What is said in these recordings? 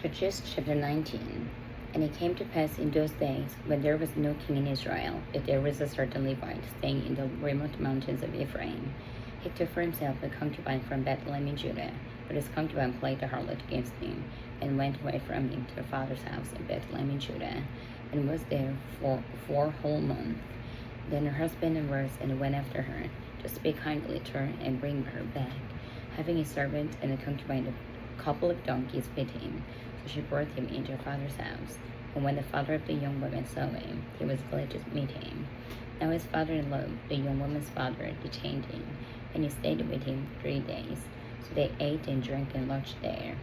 Judges chapter 19. And it came to pass in those days, when there was no king in Israel, that there was a certain Levite staying in the remote mountains of Ephraim. He took for himself a concubine from Bethlehem in Judah, but his concubine played the harlot against him, and went away from him to her father's house in Bethlehem in Judah, and was there for 4 whole months. Then her husband arose and went after her, to speak kindly to her and bring her back, having a servant and a concubine a couple of donkeys with him. So she brought him into her father's house. And when the father of the young woman saw him, he was glad to meet him. Now his father-in-law, the young woman's father, detained him, and he stayed with him 3 days. So they ate and drank and lodged there.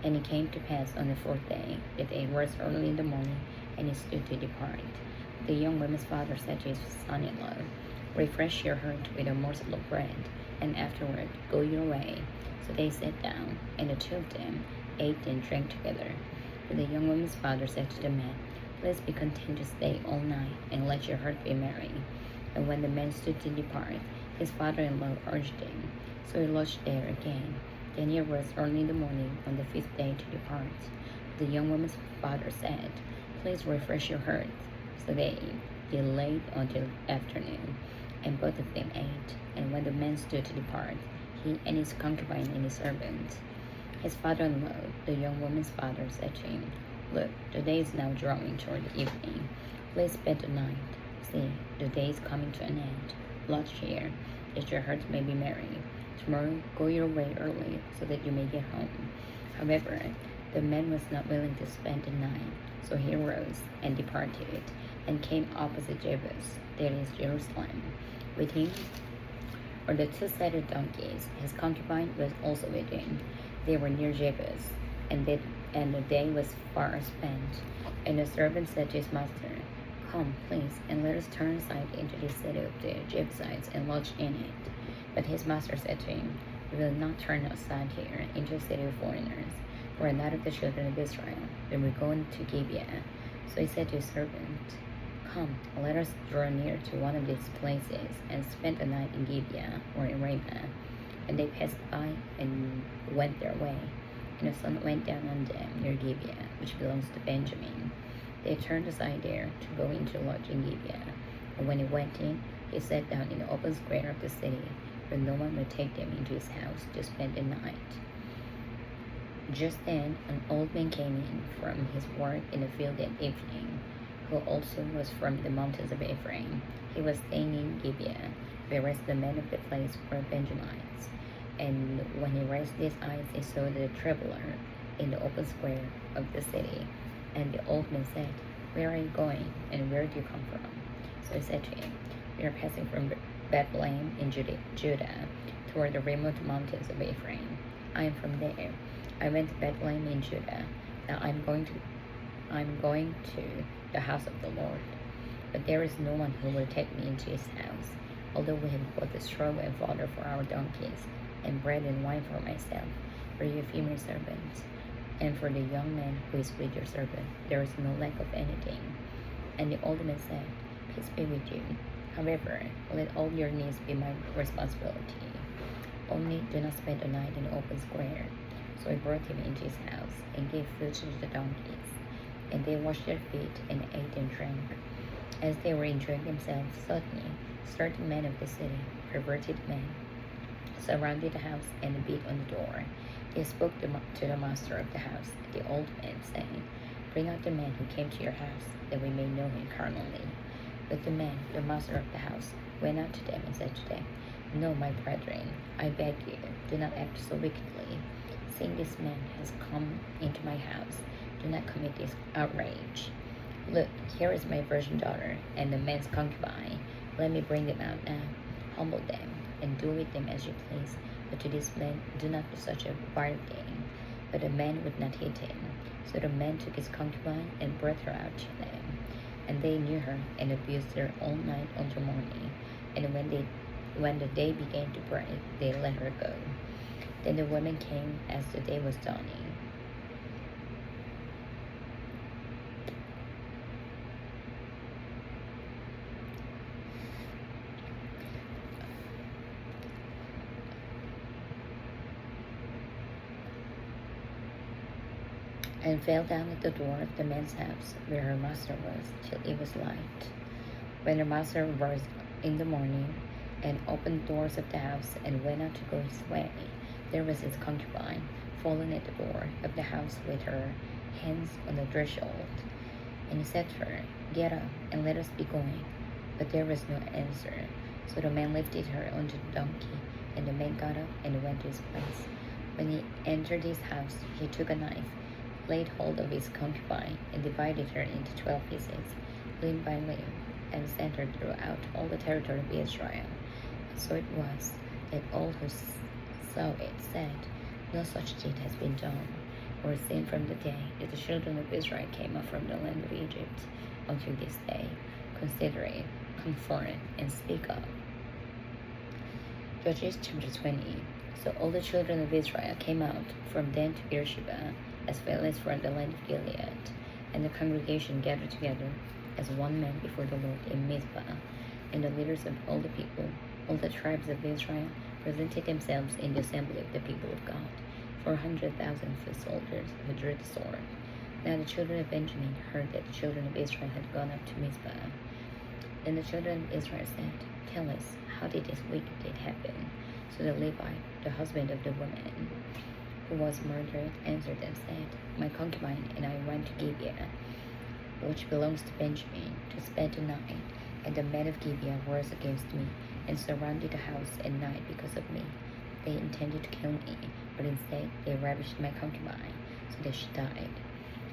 And it came to pass on the 4th day, that they rose early in the morning, and he stood to depart. The young woman's father said to his son-in-law, Refresh your heart with a morsel of bread, and afterward go your way. So they sat down, and the 2 of them ate and drank together. But the young woman's father said to the man, Please be content to stay all night, and let your heart be merry. And when the man stood to depart, his father-in-law urged him. So he lodged there again. Then he arose early in the morning on the 5th day to depart. The young woman's father said, Please refresh your heart. So they delayed until afternoon, and both of them ate. And when the man stood to depart, he and his concubine and his servant, his father-in-law, the young woman's father, said to him, Look, the day is now drawing toward the evening. Please spend the night. See, the day is coming to an end. Lodge here, that your hearts may be merry. Tomorrow go your way early, so that you may get home. However, the man was not willing to spend the night, so he arose and departed, and came opposite Jebus, that is Jerusalem. With him were the 2 saddle donkeys. His concubine was also with him. They were near Jebus, and the day was far spent. And the servant said to his master, Come, please, and let us turn aside into the city of the Jebusites and lodge in it. But his master said to him, We will not turn aside here into a city of foreigners, for I'm not of the children of Israel. Then we go into Gibeah. So he said to his servant, Come, let us draw near to one of these places, and spend the night in Gibeah or in Ramah. And they passed by and went their way. And the sun went down on them near Gibeah, which belongs to Benjamin. They turned aside there to go into lodge in Gibeah. And when he went in, he sat down in the open square of the city, where no one would take them into his house to spend the night. Just then an old man came in from his work in the field that evening, who also was from the mountains of Ephraim. He was staying in Gibeah, whereas the men of the place were Benjamites. And when he raised his eyes, he saw the traveler in the open square of the city. And the old man said, Where are you going, and where do you come from? So he said to him, We are passing from Bethlehem in Judah toward the remote mountains of Ephraim. I am from there. I went to Bethlehem in Judah. Now I'm going to the house of the Lord. But there is no one who will take me into his house, although we have bought the straw and fodder for our donkeys, and bread and wine for myself, for your female servants, and for the young man who is with your servant. There is no lack of anything. And the old man said, Peace be with you. However, let all your needs be my responsibility. Only do not spend the night in the open square. So he brought him into his house, and gave food to the donkeys. And they washed their feet, and ate and drank. As they were enjoying themselves, suddenly certain men of the city, perverted men, surrounded the house and beat on the door. They spoke to the master of the house, the old man, saying, Bring out the man who came to your house, that we may know him carnally. But the man, the master of the house, went out to them and said to them, No, my brethren, I beg you, do not act so wickedly. Seeing this man has come into my house, do not commit this outrage. Look, here is my virgin daughter and the man's concubine. Let me bring them out now. Humble them, and do with them as you please. But to this man, do not do such a vile thing. But the man would not heed him. So the man took his concubine and brought her out to them. And they knew her and abused her all night until morning. And when the day began to break, they let her go. Then the women came as the day was dawning. and fell down at the door of the man's house where her master was till it was light. When her master rose in the morning and opened the doors of the house and went out to go his way, there was his concubine fallen at the door of the house with her hands on the threshold. And he said to her, "Get up and let us be going." But there was no answer. So the man lifted her onto the donkey, and the man got up and went to his place. When he entered his house, he took a knife, laid hold of his concubine, and divided her into 12 pieces, limb by limb, and sent her throughout all the territory of Israel. And so it was that all who saw it said, "No such deed has been done or seen from the day that the children of Israel came up from the land of Egypt until this day. Consider it, conform, and speak up." Judges chapter 20. So all the children of Israel came out from Dan to Beersheba, as well as from the land of Gilead, and the congregation gathered together as one man before the Lord in Mizpah. And the leaders of all the people, all the tribes of Israel, presented themselves in the assembly of the people of God, 400,000 foot soldiers who drew the sword. Now the children of Benjamin heard that the children of Israel had gone up to Mizpah. Then the children of Israel said, "Tell us, how did this wicked deed happen?" So the Levite, the husband of the woman who was murdered, answered and said, "My concubine and I went to Gibeah, which belongs to Benjamin, to spend the night. And the men of Gibeah rose against me and surrounded the house at night because of me. They intended to kill me, but instead they ravished my concubine, so that she died.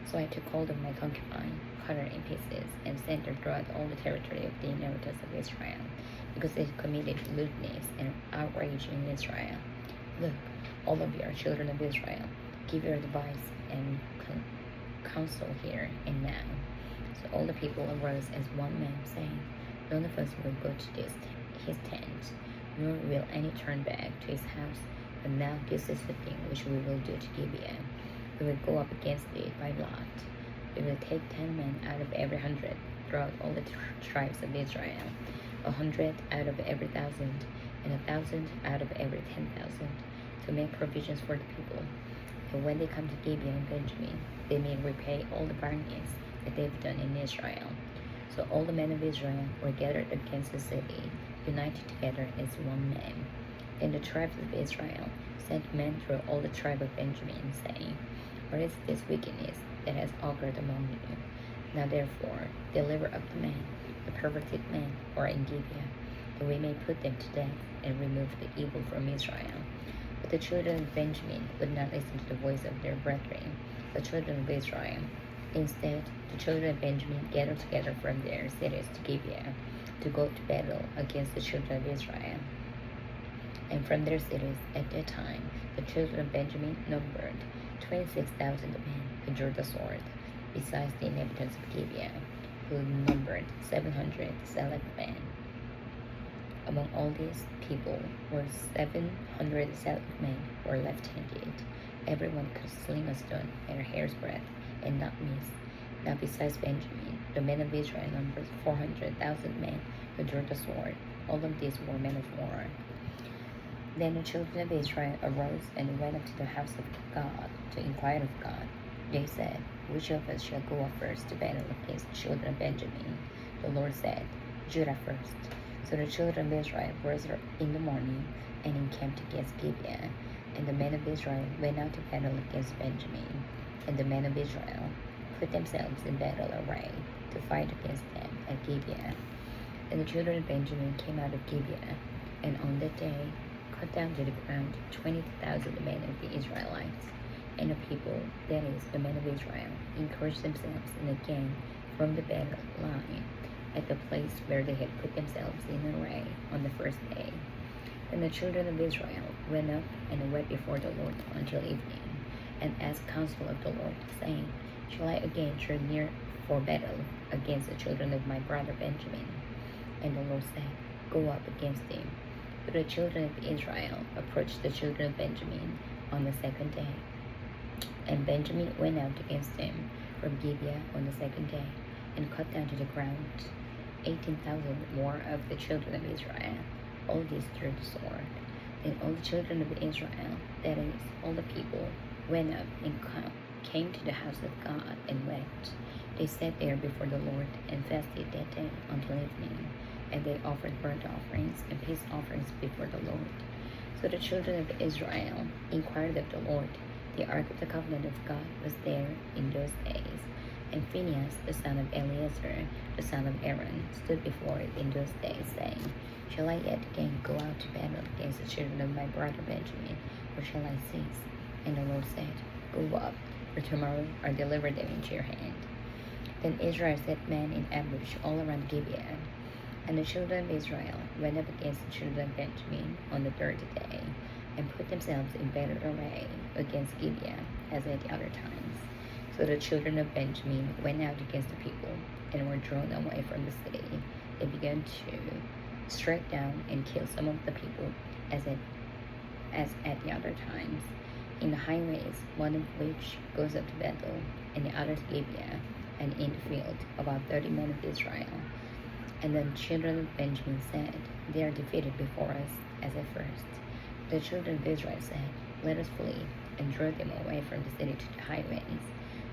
So I took hold of my concubine, cut her in pieces, and sent her throughout all the territory of the inheritance of Israel, because they committed lewdness and outrage in Israel. Look, all of you are children of Israel. Give your advice and counsel here and now." So all the people arose as one man, saying, "None of us will go to his tent, nor will any turn back to his house. But now this is the thing which we will do to Gibeah. We will go up against it by lot. We will take 10 men out of every 100 throughout all the tribes of Israel, 100 out of every 1,000, and 1,000 out of every 10,000, to make provisions for the people. And when they come to Gibeah and Benjamin, they may repay all the violence that they've done in Israel." So all the men of Israel were gathered against the city, united together as one man. Then the tribes of Israel sent men through all the tribe of Benjamin, saying, "What is this wickedness that has occurred among you? Now therefore deliver up the men, the perverted men who are in Gibeah, that we may put them to death and remove the evil from Israel." But the children of Benjamin would not listen to the voice of their brethren, the children of Israel. Instead, the children of Benjamin gathered together from their cities to Gibeah, to go to battle against the children of Israel. And from their cities at that time, the children of Benjamin numbered 26,000 men who drew the sword, besides the inhabitants of Gibeah, who numbered 700 select men. Among all these people were 700 select men who were left-handed. Everyone could sling a stone at a hair's breadth and not miss. Now besides Benjamin, the men of Israel numbered 400,000 men who drew the sword. All of these were men of war. Then the children of Israel arose and went up to the house of God to inquire of God. They said, "Which of us shall go up first to battle against the children of Benjamin?" The Lord said, "Judah first." So the children of Israel rose in the morning and encamped against Gibeah. And the men of Israel went out to battle against Benjamin. And the men of Israel put themselves in battle array to fight against them at Gibeah. And the children of Benjamin came out of Gibeah, and on that day cut down to the ground 20,000 men of the Israelites. And the people, that is, the men of Israel, encouraged themselves and again from the battle line at the place where they had put themselves in array on the first day. And the children of Israel went up and wept before the Lord until evening, and asked counsel of the Lord, saying, "Shall I again draw near for battle against the children of my brother Benjamin?" And the Lord said, "Go up against them." But the children of Israel approached the children of Benjamin on the second day. And Benjamin went out against them from Gibeah on the second day, and cut down to the ground 18,000 more of the children of Israel. All these drew the sword. Then all the children of Israel, that is, all the people, went up and came to the house of God and wept. They sat there before the Lord and fasted that day until evening, and they offered burnt offerings and peace offerings before the Lord. So the children of Israel inquired of the Lord. The ark of the covenant of God was there in those days, and Phinehas, the son of Eleazar, the son of Aaron, stood before it in those days, saying, Shall I yet again go out to battle against the children of my brother Benjamin, or shall I cease? And the Lord said, Go up, for tomorrow I deliver them into your hand. Then Israel set men in ambush all around Gibeah. And the children of Israel went up against the children of Benjamin on the third day, and put themselves in better array against Gibeah as at the other times. So the children of Benjamin went out against the people, and were drawn away from the city. They began to strike down and kill some of the people as at the other times. In the highways, one of which goes up to Bethel, and the other to Gibeah, and in the field, about 30 men of Israel. And the children of Benjamin said, They are defeated before us, as at first. The children of Israel said, Let us flee, and drove them away from the city to the highways.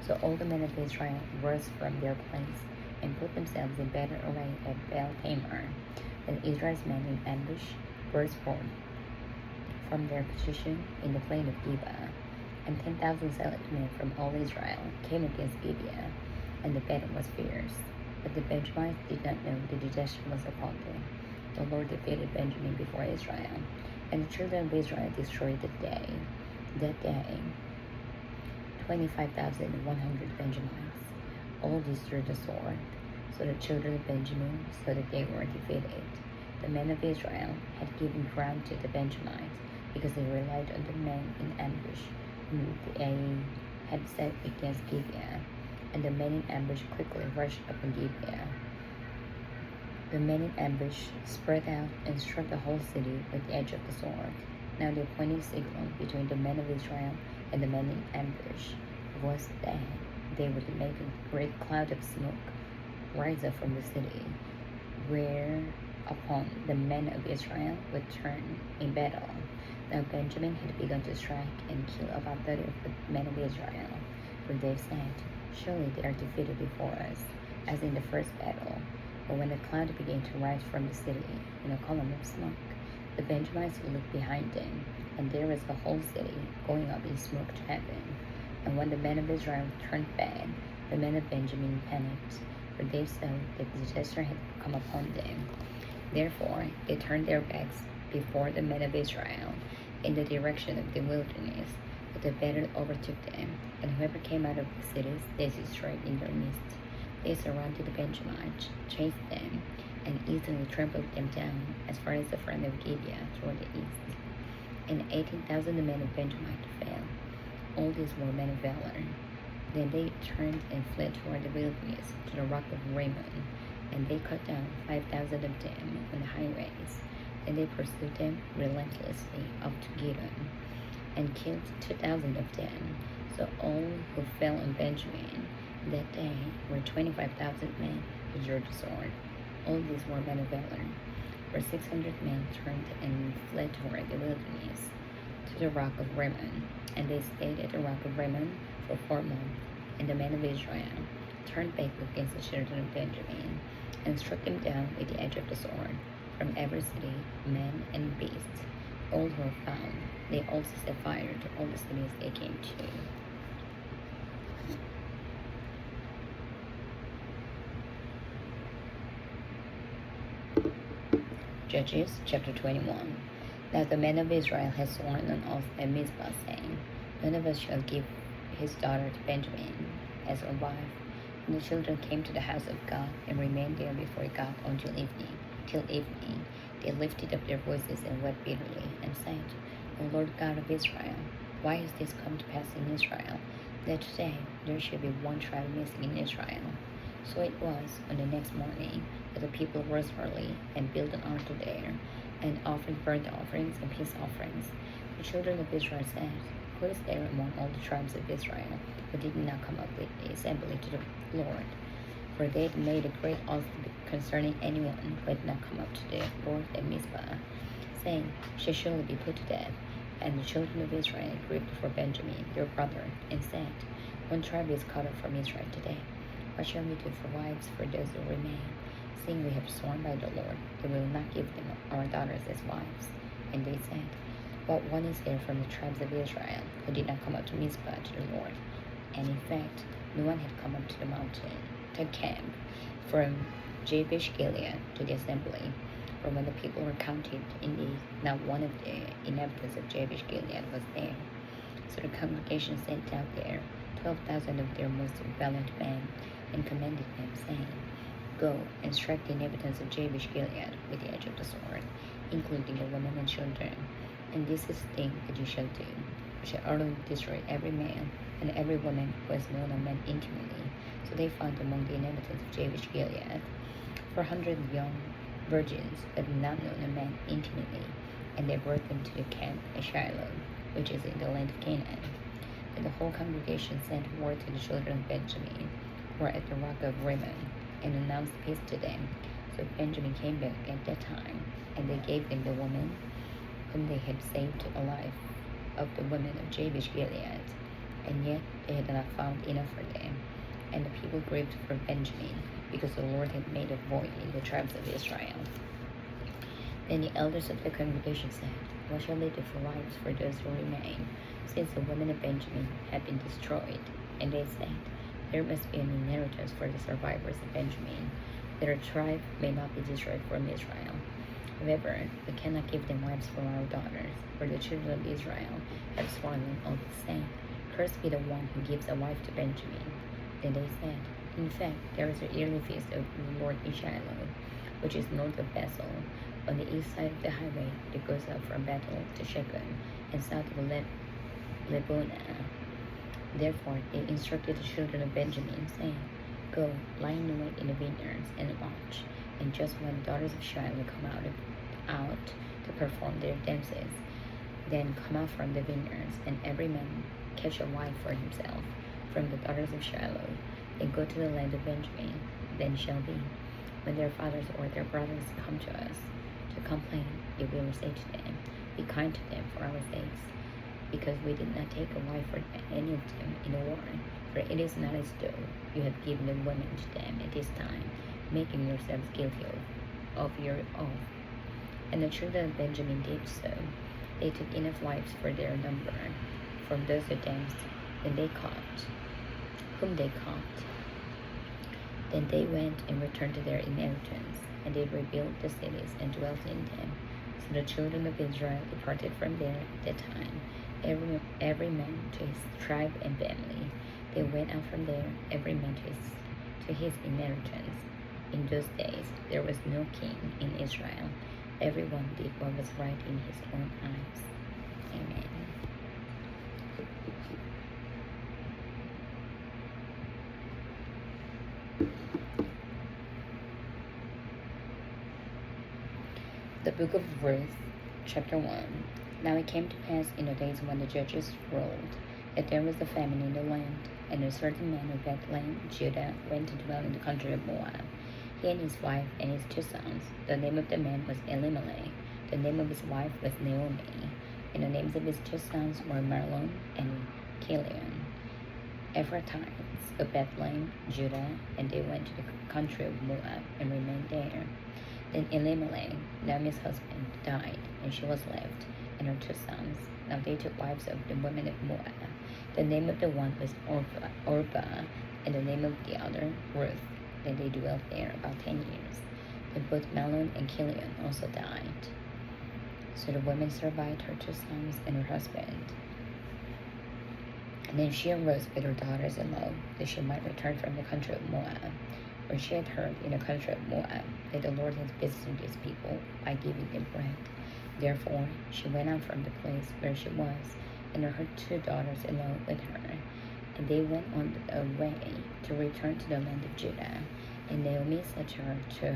So all the men of Israel rose from their place, and put themselves in better array at Baal Tamar. Then Israel's men in ambush burst forth from their position in the plain of Gibeah, and 10,000 select men from all Israel came against Gibeah, and the battle was fierce. But the Benjamites did not know the disaster was upon them. The Lord defeated Benjamin before Israel, and the children of Israel destroyed that day 25,100 Benjamites, all these through the sword. So the children of Benjamin saw that they were defeated. The men of Israel had given ground to the Benjamites, because they relied on the men in ambush whom they had set against Gibeah. And the men in ambush quickly rushed upon Gibeah. The men in ambush spread out and struck the whole city with the edge of the sword. Now the appointed signal between the men of Israel and the men in ambush was that they would make a great cloud of smoke rise up from the city, whereupon the men of Israel would turn in battle. Now Benjamin had begun to strike and kill about 30 of the men of Israel, for they said, Surely they are defeated before us, as in the first battle. But when the cloud began to rise from the city in a column of smoke, the Benjamites looked behind them, and there was the whole city going up in smoke to heaven. And when the men of Israel turned back, the men of Benjamin panicked, for they saw that disaster had come upon them. Therefore they turned their backs before the men of Israel in the direction of the wilderness. But the battle overtook them, and whoever came out of the cities they destroyed in their midst. They surrounded the Benjamites, chased them, and easily trampled them down as far as the front of Gibeah toward the east. And 18,000 men of Benjamin fell. All these were men of valor. Then they turned and fled toward the wilderness to the rock of Rimmon, and they cut down 5,000 of them on the highways. And they pursued them relentlessly up to Gideon, and killed 2,000 of them. So all who fell on Benjamin that day were 25,000 men who drew the sword. All these were men of valor. For 600 men turned and fled toward the wilderness to the rock of Rimmon, and they stayed at the rock of Rimmon for 4 months. And the men of Israel turned back against the children of Benjamin, and struck them down with the edge of the sword, from every city, men and beasts. All who were found, they also set fire to all the cities they came to. Judges chapter 21. Now the men of Israel had sworn an oath at Mizpah, saying, None of us shall give his daughter to Benjamin as a wife. And the children came to the house of God, and remained there before God until evening. Till evening they lifted up their voices and wept bitterly, and said, O Lord God of Israel, why has this come to pass in Israel, that today there should be one tribe missing in Israel? So it was on the next morning that the people rose early and built an altar there, and offered burnt offerings and peace offerings. The children of Israel said, Who is there among all the tribes of Israel who did not come up with the assembly to the Lord? For they had made a great oath concerning anyone who had not come up to the Lord at Mizpah, saying, Shall surely be put to death. And the children of Israel grieved for Benjamin, their brother, and said, One tribe is cut off from Israel today. What shall we do for wives for those who remain? Seeing we have sworn by the Lord, that we will not give them our daughters as wives. And they said, what one is there from the tribes of Israel who did not come up to Mizpah to the Lord? And in fact, no one had come up to the mountain, to camp, from Jabesh Gilead to the assembly. For when the people were counted, indeed, not one of the inhabitants of Jabesh Gilead was there. So the congregation sent out there 12,000 of their most valiant men, and commanded them, saying, go and strike the inhabitants of Jabesh Gilead with the edge of the sword, including the women and children. And this is the thing that you shall do. You shall utterly destroy every man and every woman who has known a man intimately. So they found among the inhabitants of Jabesh Gilead 400 young virgins who had not known a man intimately, and they brought them to the camp at Shiloh, which is in the land of Canaan. And the whole congregation sent word to the children of Benjamin, who were at the rock of Rimmon, and announced peace to them. So Benjamin came back at that time, and they gave them the woman whom they had saved alive of the women of Jabesh Gilead, and yet they had not found enough for them. And the people grieved for Benjamin, because the Lord had made a void in the tribes of Israel. Then the elders of the congregation said, what shall we do for wives for those who remain, since the women of Benjamin have been destroyed? And they said, there must be an inheritance for the survivors of Benjamin, that our tribe may not be destroyed from Israel. However, we cannot give them wives for our daughters, for the children of Israel have sworn an oath, saying, cursed be the one who gives a wife to Benjamin. Then they said, in fact, there is a yearly feast of the Lord in Shiloh, which is north of Bethel, on the east side of the highway that goes up from Bethel to Shechem, and south of Lebonah. Therefore they instructed the children of Benjamin, saying, go, lie in wait in the vineyards, and watch. And just when the daughters of Shiloh come out to perform their dances, then come out from the vineyards, and every man catch a wife for himself from the daughters of Shiloh, and go to the land of Benjamin. Then shall be, when their fathers or their brothers come to us to complain, if we will say to them, be kind to them for our sakes, because we did not take a wife for any of them in the war. For it is not as though you have given the women to them at this time, making yourselves guilty of your oath. And the children of Benjamin did so. They took enough wives for their number from those who danced, whom they caught. Then they went and returned to their inheritance, and they rebuilt the cities and dwelt in them. So the children of Israel departed from there at that time, every man to his tribe and family. They went out from there, every man to his inheritance. In those days there was no king in Israel. Everyone did what was right in his own eyes. Amen. The Book of Ruth, Chapter 1. Now it came to pass in the days when the judges ruled, that there was a famine in the land, and a certain man of Bethlehem, Judah, went to dwell in the country of Moab, he and his wife and his 2 sons. The name of the man was Elimelech, the name of his wife was Naomi, and the names of his 2 sons were Mahlon and Chilion, Ephrathites of Bethlehem, Judah, and they went to the country of Moab and remained there. Then Elimelech, Naomi's husband, died, and she was left, and her 2 sons. Now they took wives of the women of Moab. The name of the one was Orpah, and the name of the other Ruth. Then they dwelt there about 10 years. Then both Mahlon and Chilion also died. So the woman survived her 2 sons and her husband. And then she arose with her daughters-in-law, that she might return from the country of Moab. For she had heard in the country of Moab that the Lord had visited his people by giving them bread. Therefore she went out from the place where she was, and her 2 daughters-in-law with her. And they went on the way to return to the land of Judah. And Naomi said to her 2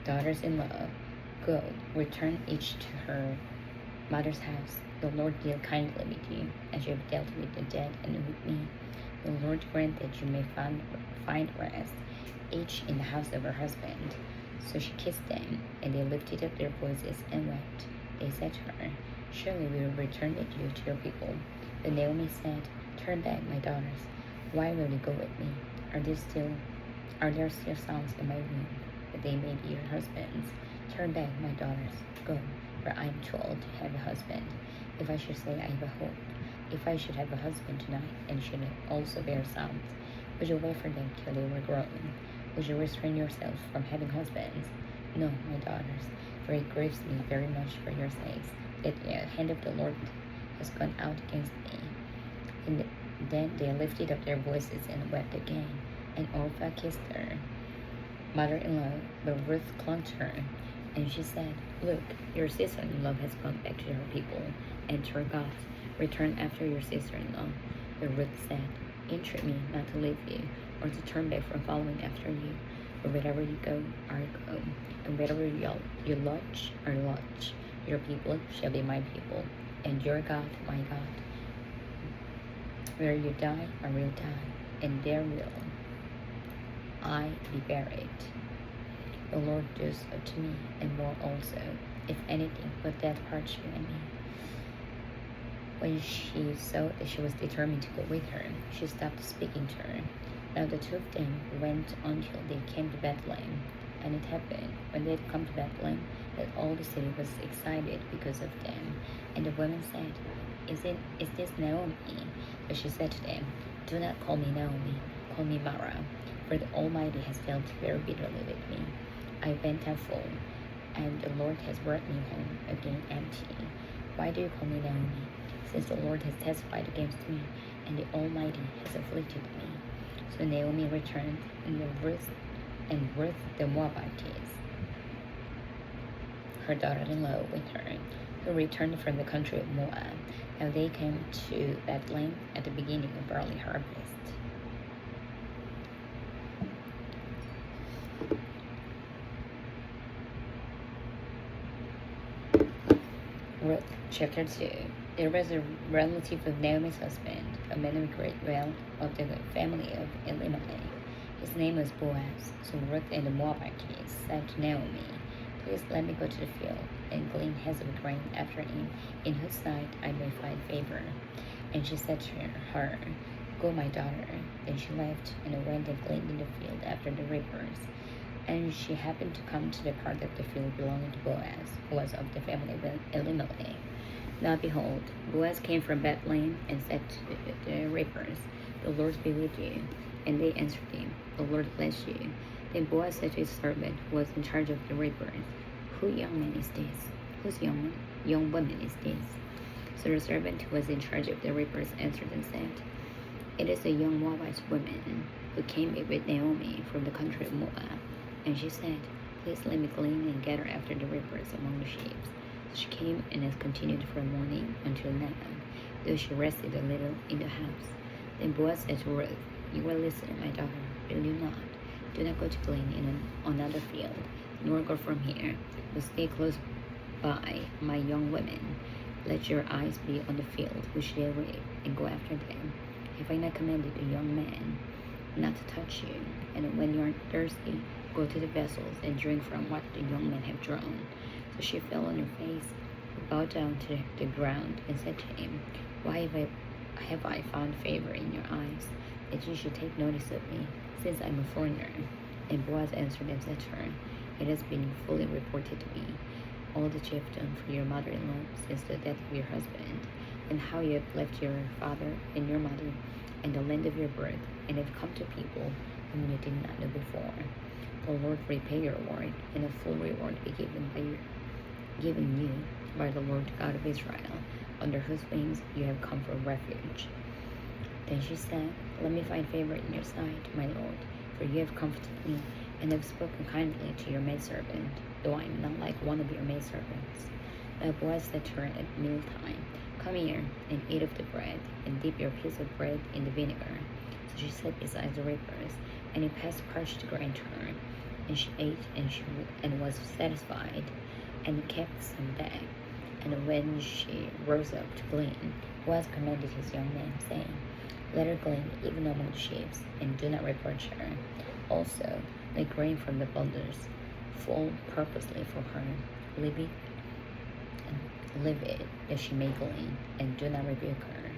daughters-in-law, go, return each to her mother's house. The Lord deal kindly with you, as you have dealt with the dead and with me. The Lord grant that you may find rest, each in the house of her husband. So she kissed them, and they lifted up their voices and wept. They said to her, surely we will return with you to your people. But Naomi said, turn back, my daughters. Why will you go with me? Are there still sons in my womb, that they may be your husbands? Turn back, my daughters, go, for I am too old to have a husband. If I should say I have a hope, if I should have a husband tonight, and should also bear sons, would you wait for them till they were grown? Would you restrain yourselves from having husbands? No, my daughters, for it grieves me very much for your sakes, that the hand of the Lord has gone out against me. And then they lifted up their voices and wept again. And Orpah kissed her mother-in-law, but Ruth clung to her. And she said, Look, your sister-in-law has gone back to her people and to her gods. Return after your sister-in-law. But Ruth said, Entreat me not to leave you, or to turn back from following after you. For wherever you go, I go, and wherever you lodge, I lodge. Your people shall be my people, and your God, my God. Where you die, I will die, and there will I be buried. The Lord does to me, and more also, if anything, but that parts you and me. When she saw that she was determined to go with her, she stopped speaking to her. Now the two of them went until they came to Bethlehem. And it happened, when they had come to Bethlehem, that all the city was excited because of them. And the women said, Is this Naomi? But she said to them, Do not call me Naomi, call me Mara, for the Almighty has dealt very bitterly with me. I went out full, and the Lord has brought me home again empty. Why do you call me Naomi? Since the Lord has testified against me, and the Almighty has afflicted me. So Naomi returned, and Ruth the Moabitess, her daughter-in-law, with her, who returned from the country of Moab. Now they came to Bethlehem at the beginning of barley harvest. Ruth chapter 2. There was a relative of Naomi's husband, a man of great wealth of the family of Elimelech. His name was Boaz. So Ruth and the Moabitess said to Naomi, Please let me go to the field and glean heads of grain after him, in whose sight I may find favor. And she said to her, Go, my daughter. Then she left and went and gleaned in the field after the reapers. And she happened to come to the part of the field belonging to Boaz, who was of the family of Elimelech. Now behold, Boaz came from Bethlehem and said to the reapers, The Lord be with you. And they answered him, The Lord bless you. Then Boaz said to his servant, who was in charge of the reapers, Whose young man is this? Whose young woman is this? So the servant who was in charge of the reapers answered and said, It is a young Moabite woman who came with Naomi from the country of Moab. And she said, Please let me glean and gather after the reapers among the sheep. So she came and has continued from morning until now, though she rested a little in the house. Then Boaz said to Ruth, You will listen, my daughter, will you not? Do not go to glean in another field, nor go from here, but stay close by my young women. Let your eyes be on the field which they reap, and go after them. Have I not commanded a young man not to touch you? And when you are thirsty, go to the vessels and drink from what the young men have drawn. So she fell on her face, bowed down to the ground, and said to him, Why have I found favor in your eyes, that you should take notice of me, since I am a foreigner? And Boaz answered and said to her, It has been fully reported to me, all that you have done for your mother-in-law since the death of your husband, and how you have left your father and your mother and the land of your birth, and have come to people whom you did not know before. The Lord repay your reward, and a full reward be given you by the Lord God of Israel, under whose wings you have come for refuge. Then she said, Let me find favor in your sight, my Lord, for you have comforted me, and have spoken kindly to your maidservant, though I am not like one of your maidservants. Now Boaz said to her at mealtime, Come here, and eat of the bread, and dip your piece of bread in the vinegar. So she sat beside the reapers, and he passed parched grain to her. And she ate, and was satisfied, and kept some back. And when she rose up to glean, Boaz commanded his young man, saying, Let her glean even among the sheep, and do not reproach her. Also, let grain from the bundles fall purposely for her. Leave it that she may glean, and do not rebuke her.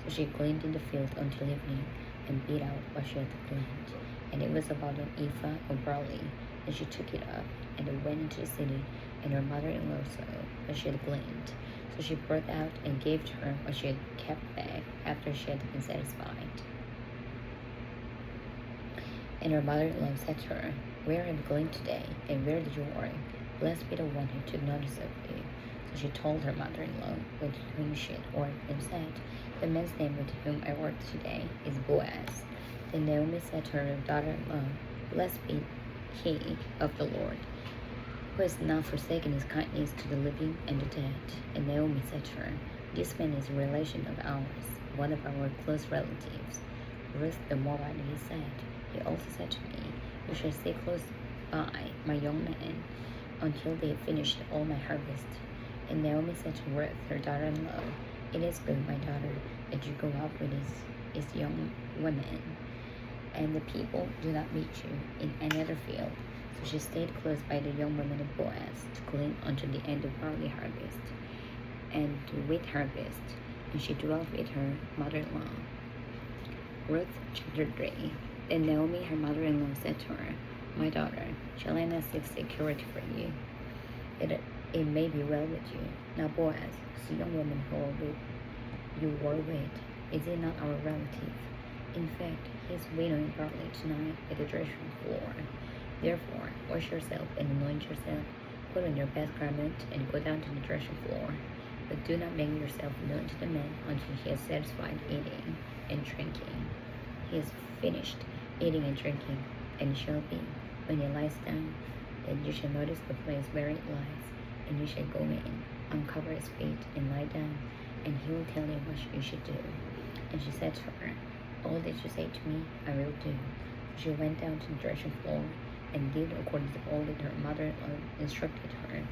So she gleaned in the field until evening, and beat out what she had gleaned. And it was about an ephah of barley. And she took it up, and went into the city, and her mother-in-law saw what she had gleaned. So she brought out and gave to her what she had kept back after she had been satisfied. And her mother-in-law said to her, Where have you gleaned today, and where did you work? Blessed be the one who took notice of you. So she told her mother-in-law with whom she had worked, and said, The man's name with whom I worked today is Boaz. Then Naomi said to her daughter-in-law, Blessed be he of the Lord, who has not forsaken his kindness to the living and the dead. And Naomi said to her, This man is a relation of ours, one of our close relatives. Ruth the Moabite, he said. He also said to me, You shall stay close by my young men until they have finished all my harvest. And Naomi said to Ruth, her daughter-in-law, It is good, my daughter, that you go up with his young women, and the people do not meet you in any other field. So she stayed close by the young women of Boaz to glean until the end of barley harvest and to wheat harvest, and she dwelt with her mother-in-law. Ruth chapter 3. Then Naomi, her mother-in-law, said to her, My daughter, shall I not seek security for you? It may be well with you. Now Boaz, this young woman who you were with, is it not our relative? In fact, he is winnowing barley tonight at the threshing floor. Therefore, wash yourself and anoint yourself, put on your best garment, and go down to the threshing floor. But do not make yourself known to the man until he is satisfied eating and drinking. He is finished eating and drinking, and it shall be, when he lies down, that you shall notice the place where it lies, and you shall go in, uncover his feet, and lie down, and he will tell you what you should do. And she said to her, All that you say to me, I will do. So she went down to the threshing floor, and did according to all that her mother instructed her.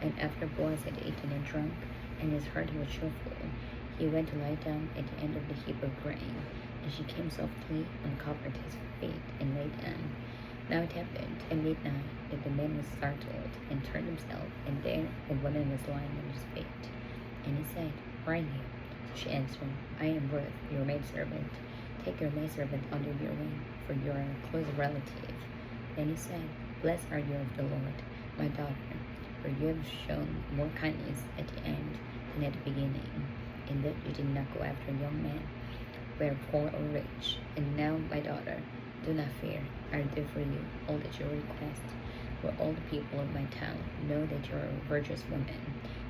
And after Boaz had eaten and drunk, and his heart was cheerful, he went to lie down at the end of the heap of grain. And she came softly, uncovered his feet, and lay down. Now it happened at midnight that the man was startled, and turned himself, and there a woman was lying at his feet. And he said, Who are you? So she answered, I am Ruth, your maidservant. Take your maidservant under your wing, for you are a close relative. Then he said, Blessed are you of the Lord, my daughter, for you have shown more kindness at the end than at the beginning, in that you did not go after young men, whether poor or rich. And now, my daughter, do not fear. I will do for you all that you request, for all the people of my town know that you are a virtuous woman.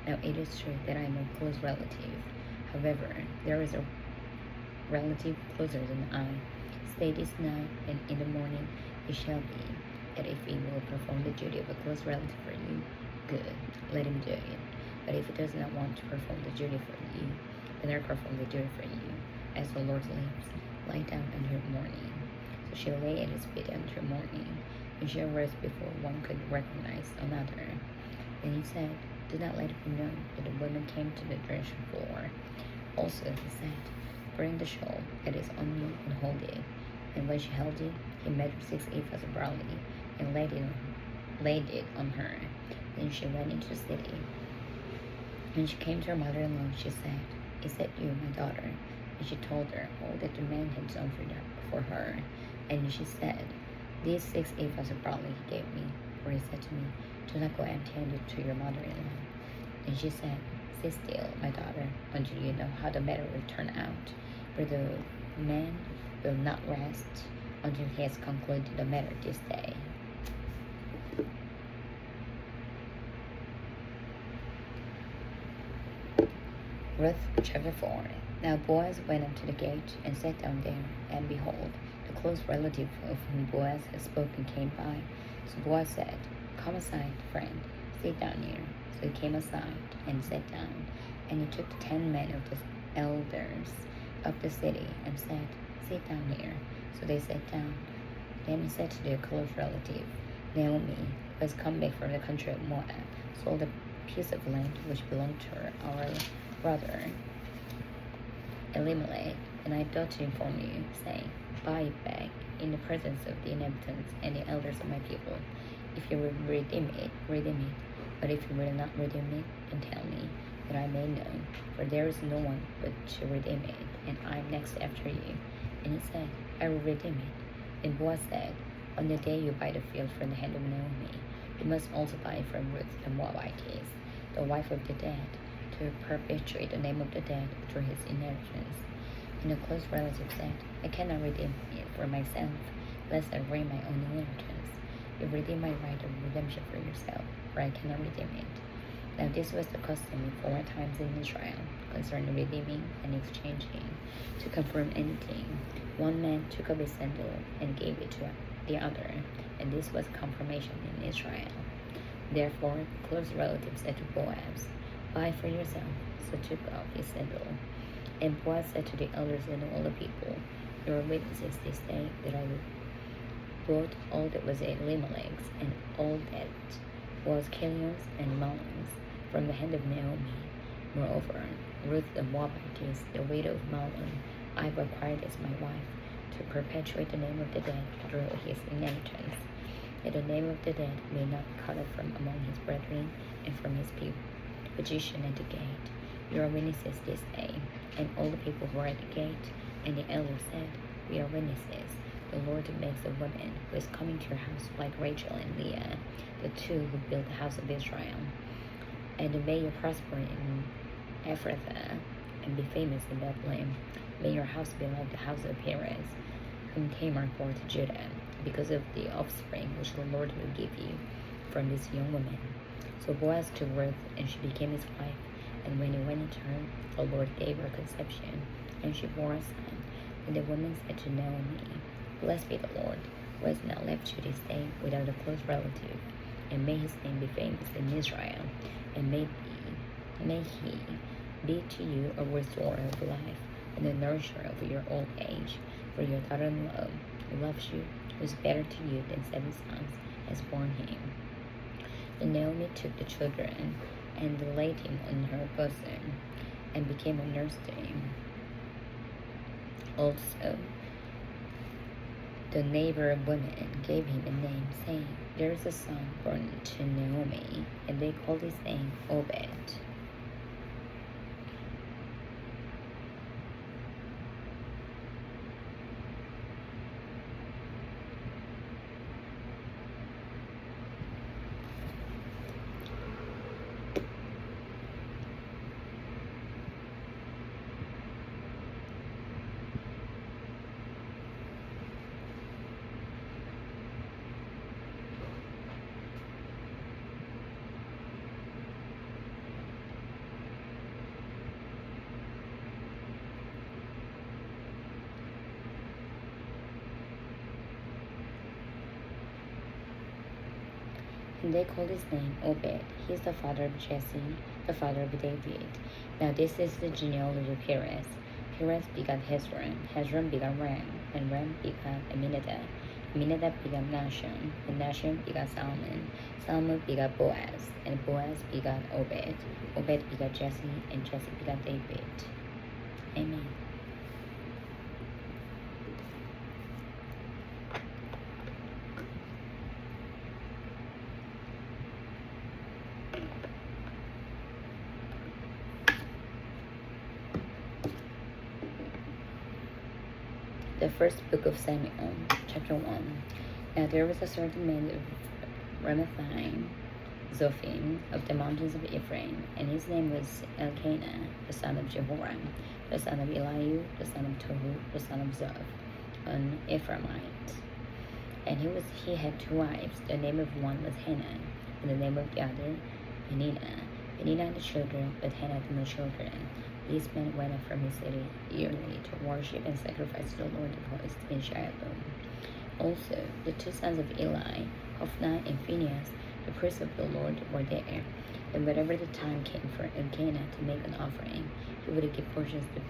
Now it is true that I am a close relative. However, there is a relative closer than I. Stay this night, and in the morning it shall be that if he will perform the duty of a close relative for you, good, let him do it. But if he does not want to perform the duty for you, then I perform the duty for you. As the Lord lives, lie down until morning. So she lay at his feet until morning, and she arose before one could recognize another. Then he said, Do not let it be known that the woman came to the threshing floor. Also he said, Bring the shawl that is on you and hold it. And when she held it, he measured 6 ephahs of barley, and laid it on her. Then she went into the city. When she came to her mother-in-law, she said, Is that you, my daughter? And she told her all that the man had done for her. And she said, These 6 ephahs of barley he gave me. For he said to me, Do not go empty-handed to your mother-in-law. And she said, Sit still, my daughter, until you know how the matter will turn out. For the man will not rest until he has concluded the matter this day. Ruth chapter 4. Now Boaz went up to the gate and sat down there, and behold, the close relative of whom Boaz had spoken came by. So Boaz said, Come aside, friend, sit down here. So he came aside and sat down, and he took the 10 men of the elders of the city and said, Sit down here. So they sat down. Then he said to their close relative, Naomi, who has come back from the country of Moab, sold a piece of land which belonged to our brother Elimelech, and I thought to inform you, saying, Buy it back in the presence of the inhabitants and the elders of my people. If you will redeem it, redeem it. But if you will not redeem it, then tell me, that I may know, for there is no one but to redeem it. and I am next after you. And he said, I will redeem it. Then Boaz said, on the day you buy the field from the hand of Naomi, you must also buy it from Ruth the Moabitess, the wife of the dead, to perpetuate the name of the dead through his inheritance. And the close relative said, I cannot redeem it for myself, lest I ruin my own inheritance. You redeem my right of redemption for yourself, for I cannot redeem it. Now this was the custom in former times in Israel, concerning redeeming and exchanging. To confirm anything, one man took up his sandal and gave it to the other, and this was confirmation in Israel. Therefore, close relatives said to Boaz, buy for yourself. So took off his sandal. And Boaz said to the elders and all the people, you are witnesses this day that I bought all that was Elimelech's and all that was Chilion's and Mahlon's from the hand of Naomi. Moreover, Ruth the Moabitess, the widow of Mahlon, I have acquired as my wife, to perpetuate the name of the dead through his inheritance, that the name of the dead may not be cut off from among his brethren and from his position at the gate. You are witnesses this day. And all the people who are at the gate and the elders said, we are witnesses. The Lord makes a woman who is coming to your house like Rachel and Leah, the two who built the house of Israel. And may you prosper in Ephrathah and be famous in Bethlehem. May your house be like the house of Perez, whom Tamar bore to Judah, because of the offspring which the Lord will give you from this young woman. So Boaz took Ruth, and she became his wife. And when he went into her, the Lord gave her conception, and she bore a son. And the woman said to Naomi, blessed be the Lord, who has not left you this day without a close relative, and may his name be famous in Israel, and may he be to you a restorer of life, and the nourisher of your old age. For your daughter-in-law, who loves you, who is better to you than 7 sons, has borne him. And Naomi took the children, and laid him on her bosom, and became a nurse to him. Also, the neighbor woman gave him a name, saying, there is a son born to Naomi, and they called his name Obed. And they called his name Obed. He is the father of Jesse, the father of David. Now this is the genealogy of Perez. Perez begot Hezron. Hezron begot Ram, and Ram begot Aminadab. Aminadab begot Nahshon, and Nahshon begot Solomon. Solomon begot Boaz, and Boaz begot Obed. Obed begot Jesse, and Jesse begot David. Amen. The first book of Samuel, chapter 1. Now there was a certain man of Ramathaim, Zophim, of the mountains of Ephraim, and his name was Elkanah, the son of Jehoram, the son of Elihu, the son of Tohu, the son of Zoph, an Ephraimite. And he had 2 wives. The name of one was Hannah, and the name of the other Peninnah. Peninnah had children, but Hannah had no children. These men went up from his city yearly to worship and sacrifice to the Lord of hosts in Shiloh. Also, the 2 sons of Eli, Hophni and Phinehas, the priests of the Lord, were there. And whenever the time came for Elkanah to make an offering, he would give portions to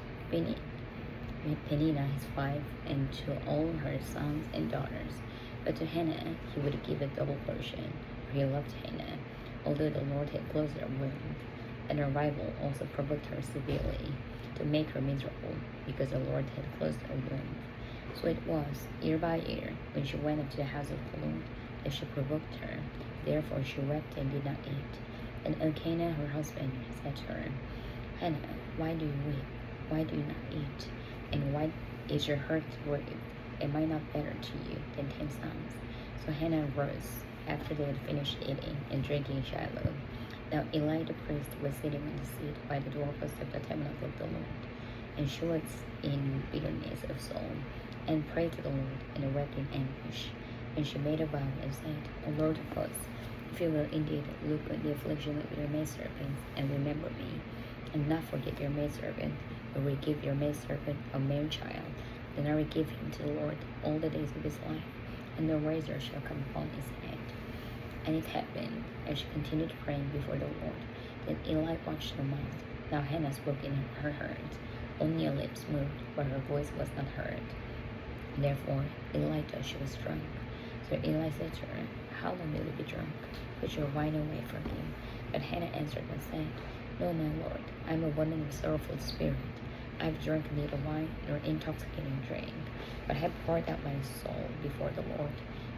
Peninnah his wife, and to all her sons and daughters. But to Hannah he would give a double portion, for he loved Hannah, although the Lord had closed her womb. And her rival also provoked her severely, to make her miserable, because the Lord had closed her womb. So it was, year by year, when she went up to the house of the Lord, that she provoked her. Therefore she wept and did not eat. And Elkanah her husband said to her, Hannah, why do you weep? Why do you not eat? And why is your heart grieved? Am I not better to you than 10 sons? So Hannah rose after they had finished eating and drinking in Shiloh. Now Eli the priest was sitting on the seat by the doorpost of the tabernacle of the Lord. And she was in bitterness of soul, and prayed to the Lord, and wept in anguish. And she made a vow and said, O Lord of hosts, if you will indeed look on the affliction of your maidservants, and remember me, and not forget your maidservant, but will give your maidservant a male child, then I will give him to the Lord all the days of his life, and no razor shall come upon his head. And it happened, as she continued praying before the Lord, that Eli watched her mouth. Now Hannah spoke in her heart, only her lips moved, but her voice was not heard. Therefore Eli thought she was drunk. So Eli said to her, How long will you be drunk? Put your wine away from him. But Hannah answered and said, No, my lord, I am a woman of sorrowful spirit. I have drunk neither wine nor intoxicating drink, but have poured out my soul before the Lord.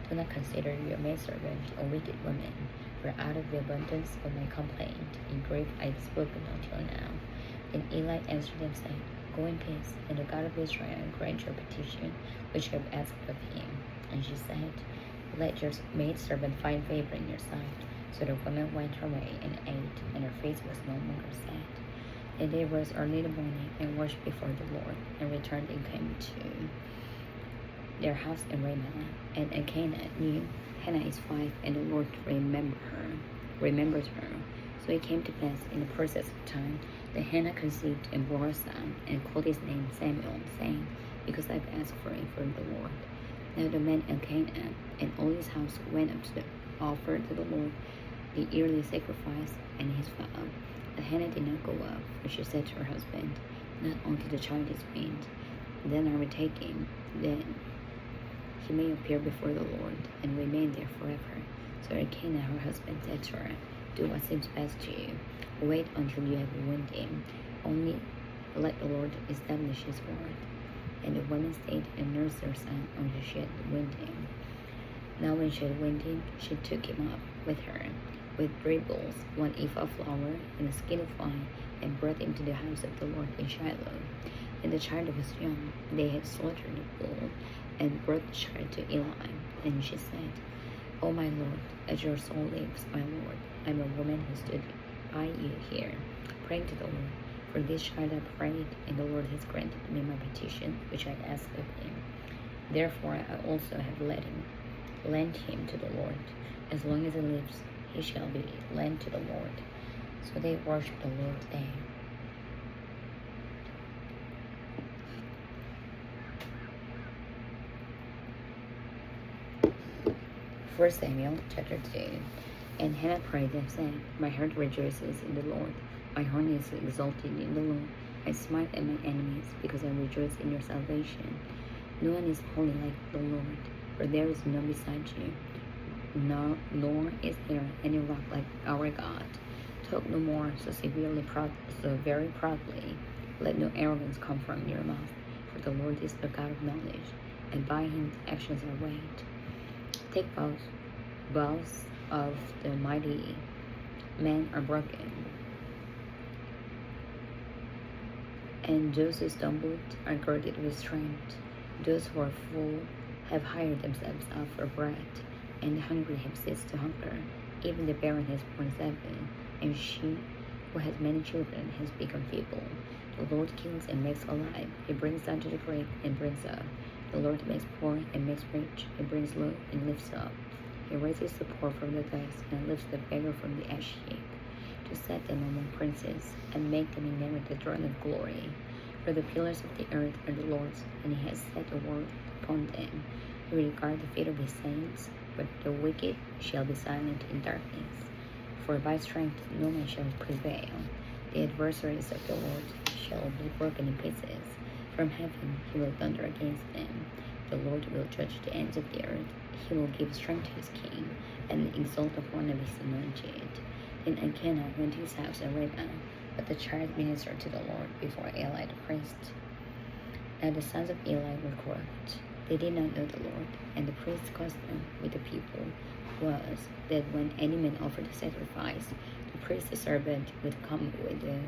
Do not consider your maidservant a wicked woman, for out of the abundance of my complaint in grief I have spoken until now. Then Eli answered and said, Go in peace, and the God of Israel grant your petition, which you have asked of him. And she said, Let your maidservant find favor in your sight. So the woman went her way and ate, and her face was no longer sad. And they rose early in the morning and worshipped before the Lord, and returned and came to their house in Ramah. And Elkanah knew Hannah his wife, and the Lord remembered her. So it came to pass in the process of time that Hannah conceived and bore a son, and called his name Samuel, saying, Because I have asked for it from the Lord. Now the man Elkanah and all his house went up to offer to the Lord the yearly sacrifice and his vow. But Hannah did not go up, for she said to her husband, Not until the child is weaned, then I will take him, then he may appear before the Lord, and remain there forever. So Elkanah, her husband, said to her, Do what seems best to you. Wait until you have weaned him. Only let the Lord establish his word. And the woman stayed and nursed her son until she had weaned him. Now when she had weaned him, she took him up with her, with 3 bulls, 1 ephah of flour, and a skin of wine, and brought him to the house of the Lord in Shiloh. And the child was young. They had slaughtered the bull, and brought the child to Eli. And she said, O my Lord, as your soul lives, my Lord, I am a woman who stood by you here, praying to the Lord. For this child I prayed, and the Lord has granted me my petition, which I asked of him. Therefore I also have lent him to the Lord. As long as he lives, he shall be lent to the Lord. So they worshipped the Lord there. 1 Samuel chapter 2. And Hannah prayed and said, My heart rejoices in the Lord. My heart is exalted in the Lord. I smite at my enemies, because I rejoice in your salvation. No one is holy like the Lord, for there is none beside you. Nor is there any rock like our God. Talk no more so very proudly. Let no arrogance come from your mouth, for the Lord is the God of knowledge, and by him the actions are weighed. Take bows of the mighty men are broken, and those who stumbled are girded with strength. Those who are full have hired themselves out for bread, and the hungry have ceased to hunger. Even the barren has borne 7, and she who has many children has become feeble. The Lord kills and makes alive. He brings down to the grave and brings up. The Lord makes poor and makes rich. He brings low and lifts up. He raises the poor from the dust and lifts the beggar from the ash heap, to set them among princes and make them inherit the throne of glory. For the pillars of the earth are the Lord's, and he has set a word upon them. He will regard the feet of his saints, but the wicked shall be silent in darkness. For by strength no man shall prevail. The adversaries of the Lord shall be broken in pieces. From heaven he will thunder against them. The Lord will judge the ends of the earth. He will give strength to his king, and exalt the horn of his anointed. Then Elkanah went to his house in Ramah, but the child ministered to the Lord before Eli the priest. Now the sons of Eli were corrupt. They did not know the Lord, and the priest's custom with the people was that when any man offered a sacrifice, the priest's servant would come with the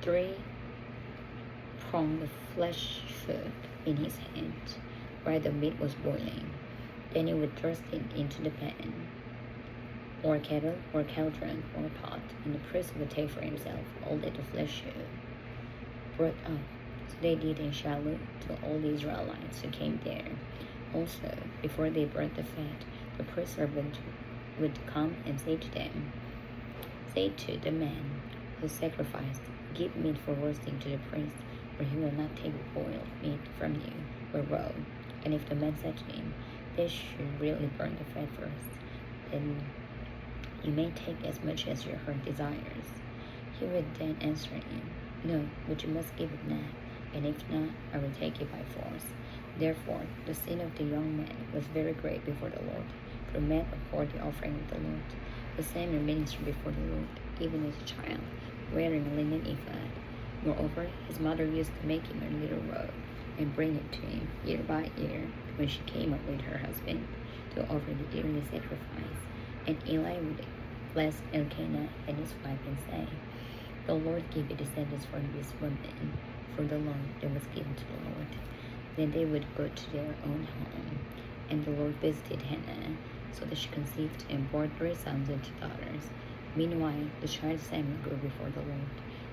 3 strong the flesh food in his hand, while the meat was boiling. Then he would thrust it into the pan, or kettle, or cauldron, or pot, and the priest would take for himself all that the flesh should brought up. So they did in Shiloh to all the Israelites who came there. Also, before they brought the fat, the priest servant would come and say to the man who sacrificed, give meat for roasting to the priest, for he will not take boiled meat from you, or raw. And if the man said to him, they should really burn the fat first, then you may take as much as your heart desires. He would then answer him, no, but you must give it now, and if not, I will take it by force. Therefore, the sin of the young man was very great before the Lord, for the man abhorred the offering of the Lord. The Samuel ministered before the Lord, even as a child, wearing a linen ephod. Moreover, his mother used to make him a little robe, and bring it to him year by year, when she came up with her husband to offer the yearly sacrifice. And Eli would bless Elkanah and his wife and say, the Lord give you descendants from this woman, for the land that was given to the Lord. Then they would go to their own home, and the Lord visited Hannah, so that she conceived and bore 3 sons and 2 daughters. Meanwhile, the child Samuel grew before the Lord.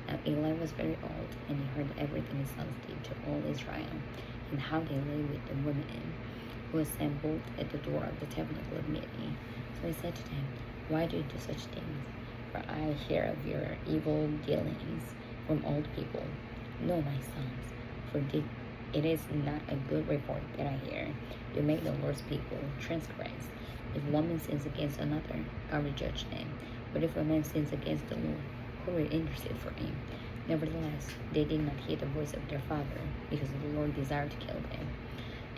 Now Eli was very old, and he heard everything his sons did to all Israel, and how they lay with the women who assembled at the door of the tabernacle of meeting. So he said to them, why do you do such things? For I hear of your evil dealings from old people. No, my sons, for it is not a good report that I hear. You make the Lord's people transgress. If one man sins against another, God will judge them. But if a man sins against the Lord, who will intercede for him? Nevertheless, they did not hear the voice of their father, because the Lord desired to kill them.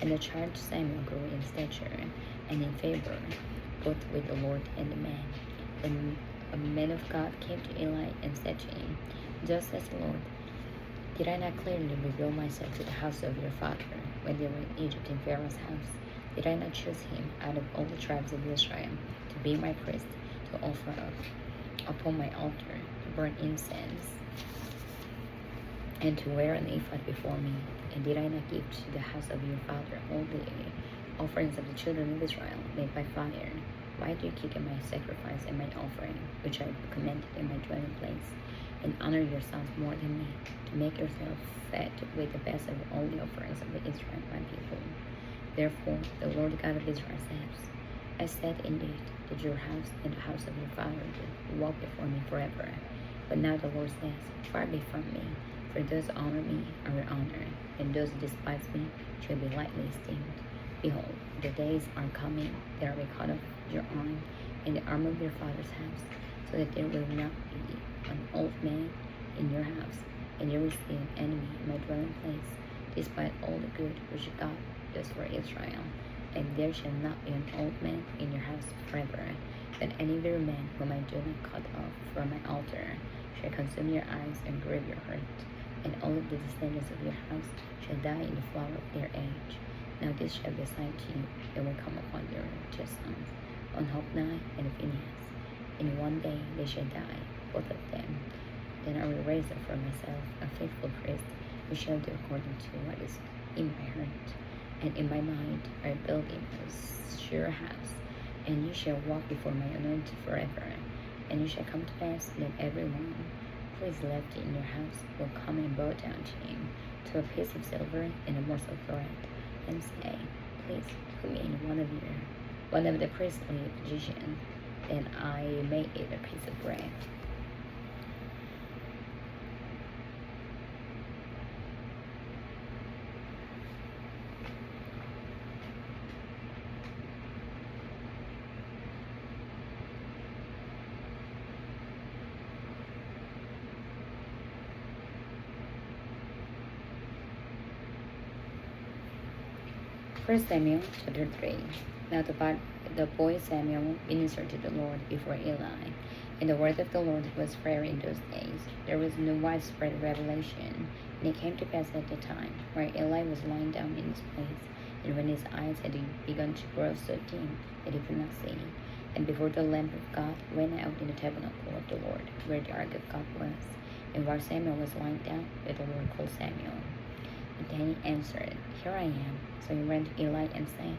And the child Samuel grew in stature and in favor, both with the Lord and the man. Then a man of God came to Eli and said to him, thus says the Lord, did I not clearly reveal myself to the house of your father when they were in Egypt in Pharaoh's house? Did I not choose him out of all the tribes of Israel to be my priest, to offer up upon my altar, to burn incense, and to wear an ephod before me? And did I not give to the house of your father all the offerings of the children of Israel made by fire? Why do you kick at my sacrifice and my offering, which I commanded in my dwelling place, and honor your sons more than me, to make yourself fat with the best of all the offerings of the Israel, my people? Therefore, the Lord God of Israel says, I said indeed that your house and the house of your father would walk before me forever. But now the Lord says, far be from me, for those who honor me I will honor, and those who despise me shall be lightly esteemed. Behold, the days are coming that I will cut off your arm and the arm of your father's house, so that there will not be an old man in your house, and you will see an enemy in my dwelling place, despite all the good which God does for Israel. And there shall not be an old man in your house forever, that any very man whom I do not cut off from my altar shall consume your eyes and grieve your heart, and all of the descendants of your house shall die in the flower of their age. Now this shall be a sign to you that will come upon your 2 sons, on Hophni and Phinehas. In one day they shall die, both of them. Then I will raise up for myself a faithful priest, who shall do according to what is in my heart. And in my mind I will build him a sure house, and you shall walk before my anointed forever. And it shall come to pass that everyone who is left in your house will come and bow down to him, to a piece of silver and a morsel of bread, and say, please put me in one of the priestly positions, then I may eat a piece of bread. First Samuel chapter 3. Now the boy Samuel ministered to the Lord before Eli, and the word of the Lord was rare in those days. There was no widespread revelation. And it came to pass at the time where Eli was lying down in his place, and when his eyes had begun to grow so dim that he could not see, and before the lamp of God went out in the tabernacle of the Lord, where the ark of God was, And while Samuel was lying down, the Lord called Samuel. And then he answered, Here I am. So he ran to Eli and said,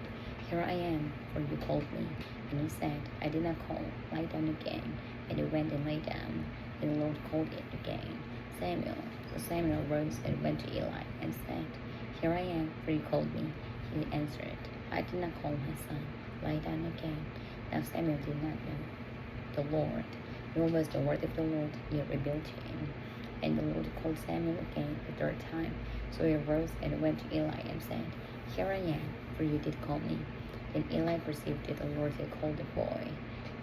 Here I am, for you called me. And he said, I did not call, lie down again. And he went and lay down. And the Lord called it again, Samuel. So Samuel rose and went to Eli and said, Here I am, for you called me. He answered, I did not call my son, lie down again. Now Samuel did not know the Lord, nor was the word of the Lord yet revealed to him. And the Lord called Samuel again the third time. So he arose and went to Eli and said, Here I am, for you did call me. Then Eli perceived that the Lord had called the boy.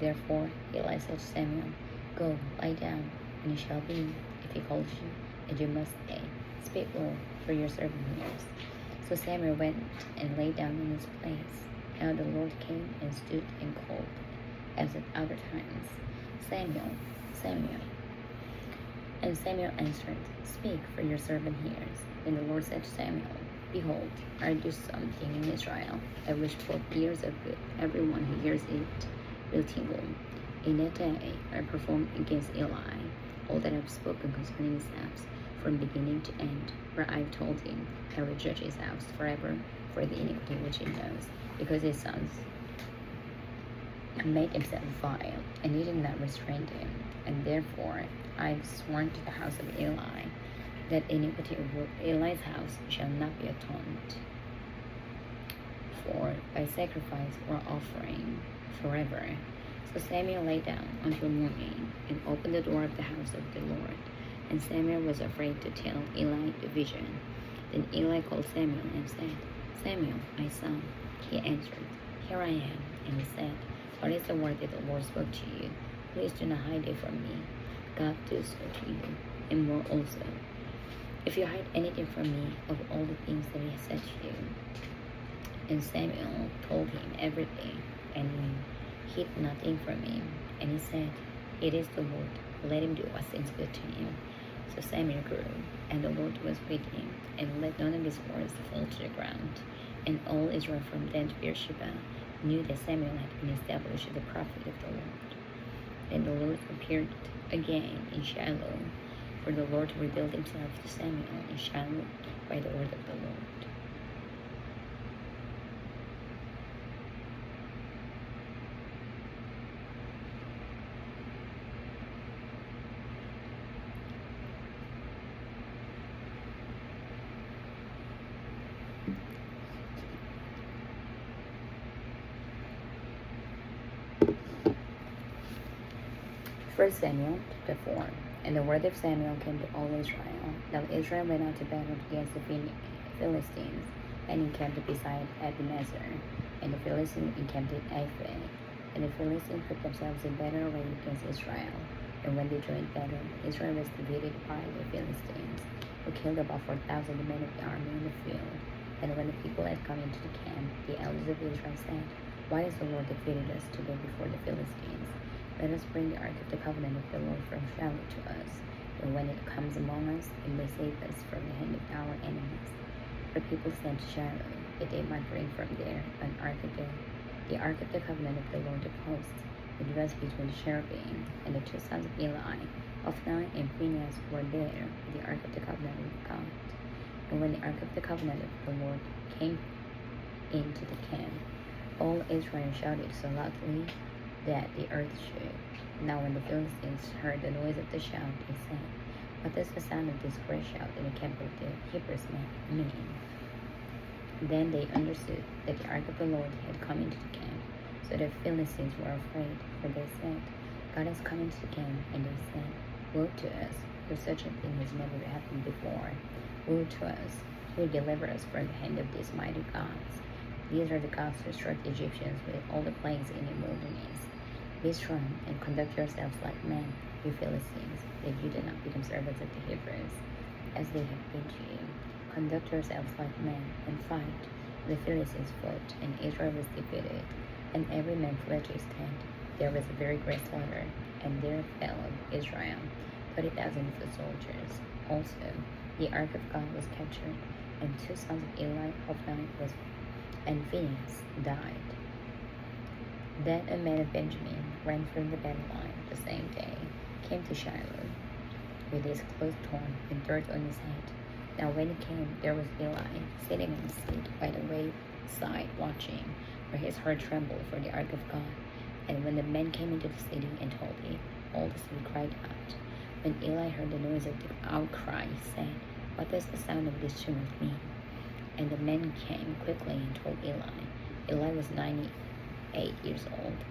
Therefore Eli said to Samuel, Go, lie down, and it shall be, if he calls you, and you must say, Speak, Lord, for your servant hears. So Samuel went and lay down in his place. Now the Lord came and stood and called, as at other times, Samuel, Samuel. And Samuel answered, Speak, for your servant hears. And the Lord said to Samuel, Behold, I do something in Israel, at which 12 years of it, everyone who hears it will tingle. In that day I perform against Eli all that I have spoken concerning his house, from beginning to end, where I have told him, I will judge his house forever for the iniquity which he knows, because his sons made himself vile, and he did not restrain them. And therefore I have sworn to the house of Eli, that iniquity of Eli's house shall not be atoned for by sacrifice or offering forever. So Samuel lay down until morning, and opened the door of the house of the Lord. And Samuel was afraid to tell Eli the vision. Then Eli called Samuel and said, Samuel, my son. He answered, Here I am. And he said, What is the word that the Lord spoke to you? Please do not hide it from me. God do so to you, and more also, if you hide anything from me of all the things that he has said to you. And Samuel told him everything, and he hid nothing from him. And he said, It is the Lord. Let him do what seems good to him. So Samuel grew, and the Lord was with him, and let none of his words fall to the ground. And all Israel from Dan to Beersheba knew that Samuel had been established as the prophet of the Lord. And the Lord appeared again in Shiloh, for the Lord revealed himself to Samuel in Shiloh by the word of the Lord. First Samuel chapter 4. And the word of Samuel came to all Israel. Now Israel went out to battle against the Philistines, and encamped beside Ebenezer. And the Philistines encamped at Aphek. And the Philistines put themselves in battle array against Israel. And when they joined battle, Israel was defeated by the Philistines, who killed about 4,000 men of the army in the field. And when the people had come into the camp, the elders of Israel said, Why has the Lord defeated us to go before the Philistines? Let us bring the ark of the covenant of the Lord from Shiloh to us, and when it comes among us, it may save us from the hand of our enemies. The people sent to Shiloh, that they might bring from there the ark of the covenant of the Lord of hosts, which was between the cherubim. And the two sons of Eli, Hophni and Phinehas, were there with the ark of the covenant of God. And when the ark of the covenant of the Lord came into the camp, all Israel shouted so loudly that the earth shook. Now when the Philistines heard the noise of the shout, they said, What does the sound of this great shout in the camp of the Hebrews mean? Then they understood that the ark of the Lord had come into the camp. So the Philistines were afraid, for they said, God has come into the camp. And they said, Woe to us, for such a thing has never happened before. Woe to us, who will deliver us from the hand of these mighty gods. These are the gods who struck the Egyptians with all the plagues in the wilderness. Be strong and conduct yourselves like men, you Philistines, that you do not become servants of the Hebrews, as they have been to you. Conduct yourselves like men, and fight. The Philistines fought, and Israel was defeated, and every man fled to his tent. There was a very great slaughter, and there fell of Israel 30,000 of the soldiers. Also, the ark of God was captured, and two sons of Eli, Hophni and Phinehas, died. Then a man of Benjamin ran from the battle line the same day, came to Shiloh. with his clothes torn and dirt on his head. Now when he came, there was Eli, sitting on the seat by the wayside watching, for his heart trembled for the ark of God. And when the men came into the city and told it, all the city cried out. When Eli heard the noise of the outcry, he said, "What does the sound of this tumult mean?" And the men came quickly and told Eli. Eli was 98 years old,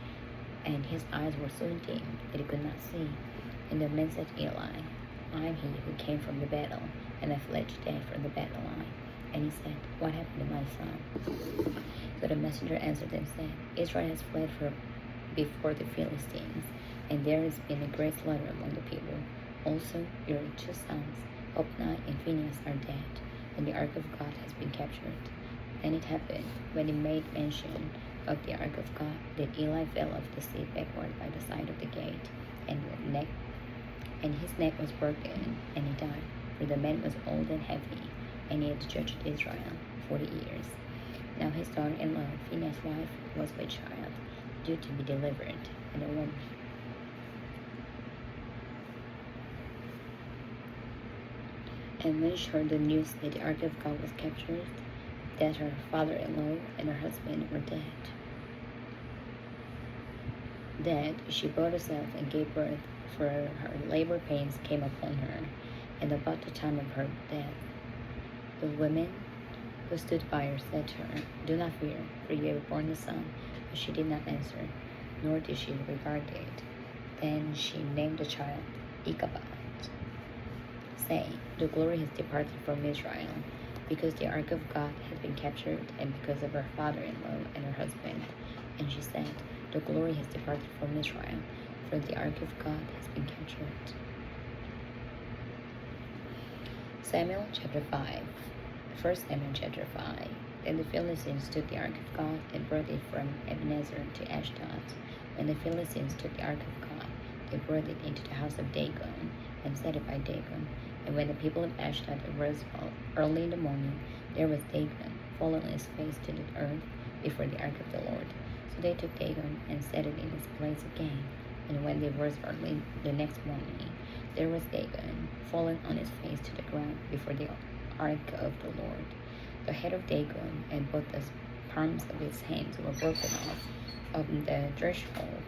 and his eyes were so dim that he could not see. And the men said to Eli, "I am he who came from the battle, and I fled to death from the battle line." And he said, "What happened to my son?" So the messenger answered and said, "Israel has fled before the Philistines, and there has been a great slaughter among the people. Also, your 2 sons, Hophni and Phinehas, are dead, and the ark of God has been captured." Then it happened, when he made mention of the ark of God, that Eli fell off the seat backward by the side of the gate, and his neck was broken, and he died. For the man was old and heavy, and he had judged Israel 40 years. Now his daughter-in-law, Phinehas' wife, was with child, due to be delivered, and a woman. And when she heard the news that the ark of God was captured, that her father-in-law and her husband were dead, she brought herself and gave birth, for her labor pains came upon her, and about the time of her death. The women who stood by her said to her, "Do not fear, for you have borne a son." But she did not answer, nor did she regard it. Then she named the child Ichabod, saying, "The glory has departed from Israel, because the ark of God had been captured, and because of her father-in-law and her husband." And she said, "The glory has departed from Israel, for the ark of God has been captured." Samuel chapter 5. 1 Samuel chapter 5. Then the Philistines took the ark of God and brought it from Ebenezer to Ashdod. When the Philistines took the ark of God, they brought it into the house of Dagon and set it by Dagon. And when the people of Ashdod arose early in the morning, there was Dagon fallen on his face to the earth before the ark of the Lord. So they took Dagon and set it in its place again. And when they rose early the next morning, there was Dagon fallen on his face to the ground before the ark of the Lord. The head of Dagon and both the palms of his hands were broken off of the threshold.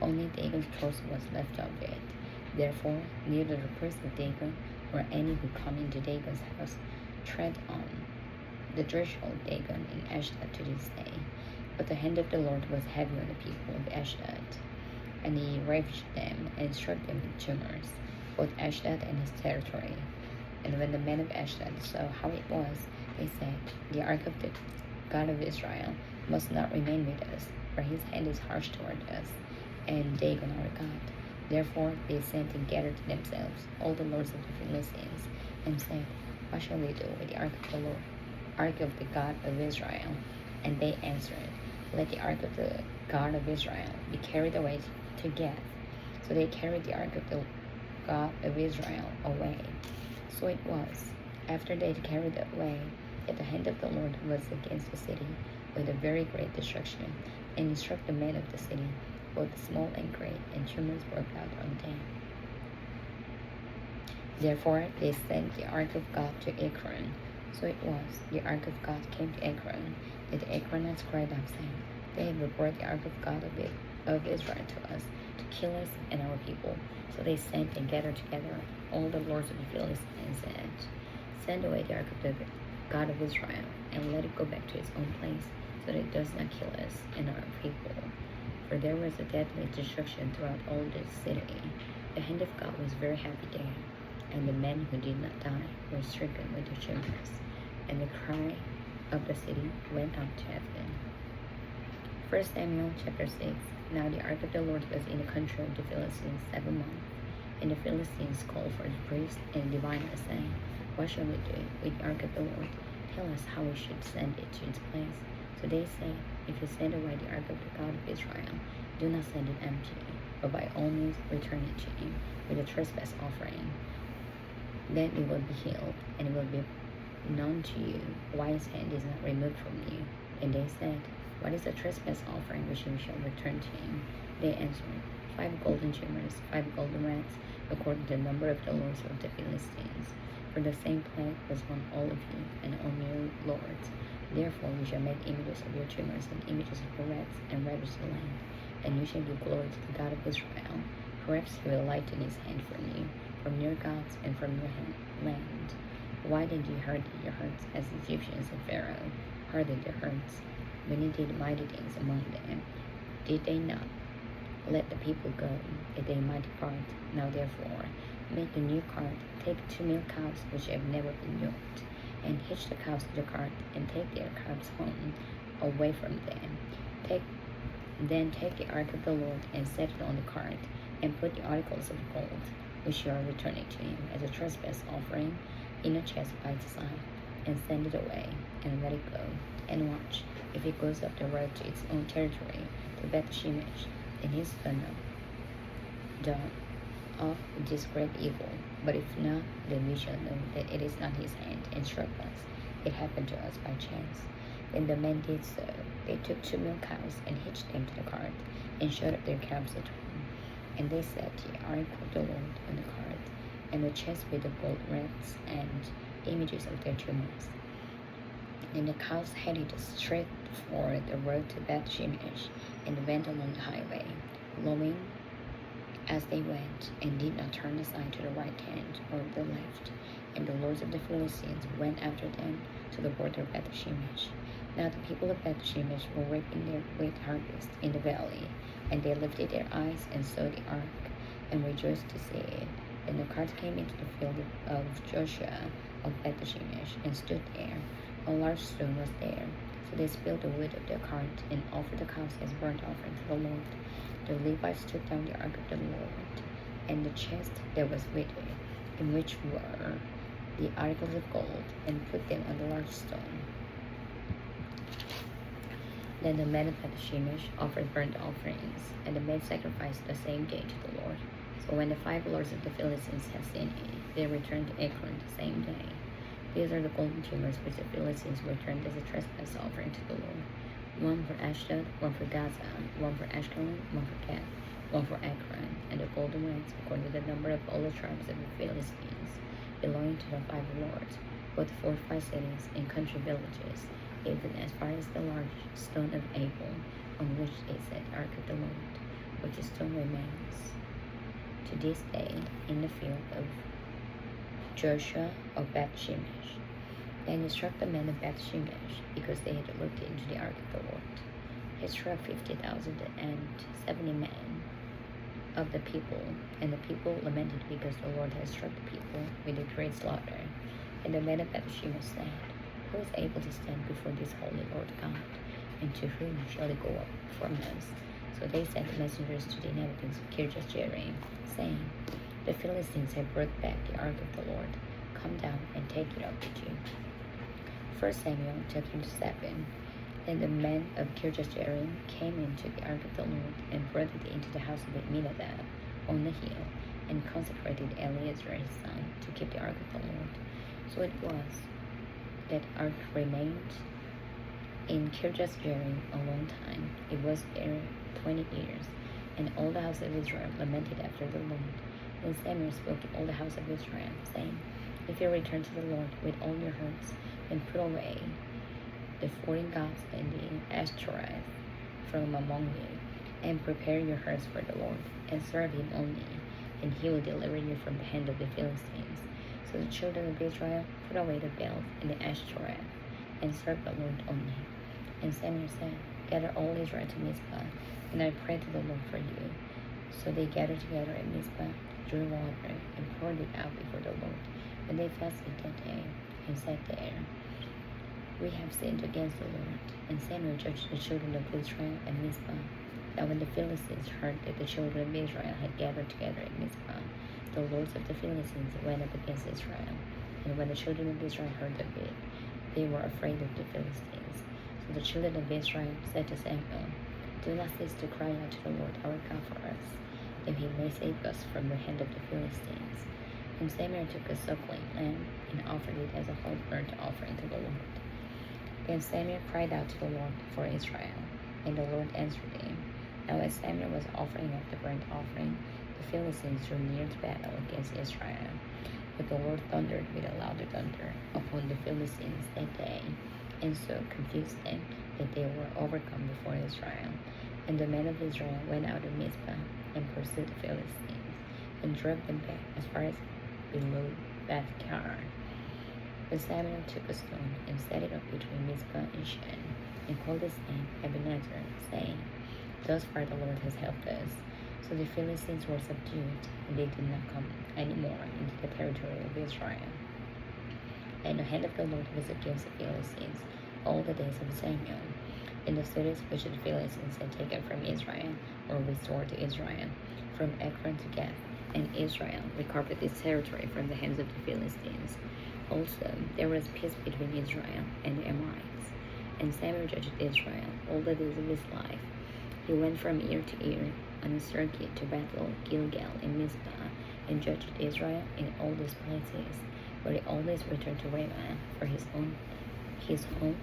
Only Dagon's torso was left of it. Therefore, neither the priests of Dagon or any who come into Dagon's house tread on the threshold of Dagon in Ashdod to this day. But the hand of the Lord was heavy on the people of Ashdod, and he ravaged them and struck them with tumors, both Ashdod and his territory. And when the men of Ashdod saw how it was, they said, "The ark of the God of Israel must not remain with us, for his hand is harsh toward us, and Dagon our God." Therefore they sent and gathered to themselves all the lords of the Philistines, and said, "What shall we do with the ark of the Lord, ark of the God of Israel?" And they answered, "Let the ark of the God of Israel be carried away to Gath." So they carried the ark of the God of Israel away. So it was, after they had carried it away, that the hand of the Lord was against the city with a very great destruction, and he struck the men of the city, both small and great, and tumors broke out on them. Therefore they sent the ark of God to Ekron. So it was, the ark of God came to Ekron, that the Ekronites cried out, saying, "They have brought the ark of God of Israel to us, to kill us and our people." So they sent and gathered together all the lords of the Philistines and said, "Send away the ark of the God of Israel, and let it go back to its own place, so that it does not kill us and our people." For there was a deadly destruction throughout all the city. The hand of God was very heavy there, and the men who did not die were stricken with the tumors, and the cry of the city went up to heaven. 1 Samuel chapter 6. Now the ark of the Lord was in the country of the Philistines 7 months. And the Philistines called for the priests and diviners, saying, "What shall we do with the ark of the Lord? Tell us how we should send it to its place." So they said, "If you send away the ark of the God of Israel, do not send it empty, but by all means return it to him with a trespass offering. Then it will be healed, and it will be known to you why his hand is not removed from you." And they said, "What is the trespass offering which you shall return to him?" They answered, 5 golden tumors, 5 golden rats, according to the number of the lords of the Philistines. For the same plague was on all of you and on your lords. Therefore you shall make images of your tumors and images of your rats and ravage the land. And you shall give glory to the God of Israel. Perhaps he will lighten his hand from your gods and from your land. Why did you harden your hearts as the Egyptians and Pharaoh hardened their hearts when he did mighty things among them? Did they not let the people go if they might depart? Now therefore make a new cart, take 2 male cows which have never been yoked, and hitch the cows to the cart, and take their calves home away from them. Then take the ark of the Lord and set it on the cart, and put the articles of gold which you are returning to him as a trespass offering in a chest by its side, and send it away, and let it go, and watch. If it goes up the road to its own territory, to Beth-shemesh, then his son done of this great evil. But if not, then we shall know that it is not his hand, and struck us. It happened to us by chance. Then the men did so. They took 2 male cows, and hitched them to the cart, and shut up their calves at home. And they set the ark of the Lord on the cart, and the chest with the gold rats and images of their tumors. And the cows headed straight for the road to Beth-shemesh, and went along the highway, lowing as they went, and did not turn aside to the right hand or the left. And the lords of the Philistines went after them to the border of Beth-shemesh. Now the people of Beth-shemesh were reaping their wheat harvest in the valley, and they lifted their eyes and saw the ark, and rejoiced to see it. And the cart came into the field of Joshua of Beth-shemesh, and stood there. A large stone was there. So they spilled the wood of their cart, and offered the cows as burnt offering to the Lord. The Levites took down the ark of the Lord, and the chest that was with it, in which were the articles of gold, and put them on the large stone. Then the men of Beth-shemesh offered burnt offerings, and the men sacrificed the same day to the Lord. So when the 5 lords of the Philistines had seen it, they returned to Ekron the same day. These are the golden tumors which the Philistines returned as a trespass offering to the Lord. 1 for Ashdod, 1 for Gaza, 1 for Ashkelon, 1 for Gath, 1 for Ekron, and the golden rats according to the number of all the tribes of the Philistines, belonging to the 5 lords, both fortified cities and country villages, even as far as the large stone of Abel, on which they set the ark of the Lord, which the stone remains to this day in the field of Joshua of Beth-shemesh. And he struck the men of Beth-shemesh, because they had looked into the ark of the Lord. He struck 50,070 men of the people, and the people lamented because the Lord had struck the people with a great slaughter. And the men of Beth-shemesh said, Who is able to stand before this holy Lord God? And to whom shall he go up from us? So they sent messengers to the inhabitants of Kirjath-jearim, saying, The Philistines have brought back the ark of the Lord. Come down and take it up with you. 1 Samuel chapter 7. Then the men of Kirjath-jearim came into the ark of the Lord, and brought it into the house of Abinadab on the hill, and consecrated Eleazar his son to keep the ark of the Lord. So it was that ark remained in Kirjath-jearim a long time. It was there 20 years, and all the house of Israel lamented after the Lord. Then Samuel spoke to all the house of Israel, saying, If you return to the Lord with all your hearts, then put away the foreign gods and the Ashtoreth from among you, and prepare your hearts for the Lord, and serve him only, and he will deliver you from the hand of the Philistines. So the children of Israel put away the Baals and the Ashtoreth, and served the Lord only. And Samuel said, Gather all Israel to Mizpah, and I pray to the Lord for you. So they gathered together at Mizpah, drew water, and poured it out before the Lord. And they fasted that day, and said there, We have sinned against the Lord. And Samuel judged the children of Israel at Mizpah. Now when the Philistines heard that the children of Israel had gathered together at Mizpah, the lords of the Philistines went up against Israel. And when the children of Israel heard of it, they were afraid of the Philistines. So the children of Israel said to Samuel, Do not cease to cry out to the Lord our God for us, that he may save us from the hand of the Philistines. And Samuel took a suckling lamb, and offered it as a whole burnt offering to the Lord. Then Samuel cried out to the Lord for Israel, and the Lord answered him. Now as Samuel was offering up the burnt offering, the Philistines drew near to battle against Israel. But the Lord thundered with a louder thunder upon the Philistines that day, and so confused them that they were overcome before Israel. And the men of Israel went out of Mizpah and pursued the Philistines, and drove them back as far as below Beth-car. But Samuel took a stone and set it up between Mizpah and Shen, and called his name Ebenezer, saying, Thus far the Lord has helped us. So the Philistines were subdued, and they did not come any more into the territory of Israel. And the hand of the Lord was against the Philistines all the days of Samuel. And the cities which the Philistines had taken from Israel were restored to Israel, from Ekron to Gath, and Israel recovered its territory from the hands of the Philistines. Also there was peace between Israel and the Amorites. And Samuel judged Israel all the days of his life. He went from year to year on a circuit to battle Gilgal and Mizpah, and judged Israel in all these places. But he always returned to Ramah, for his home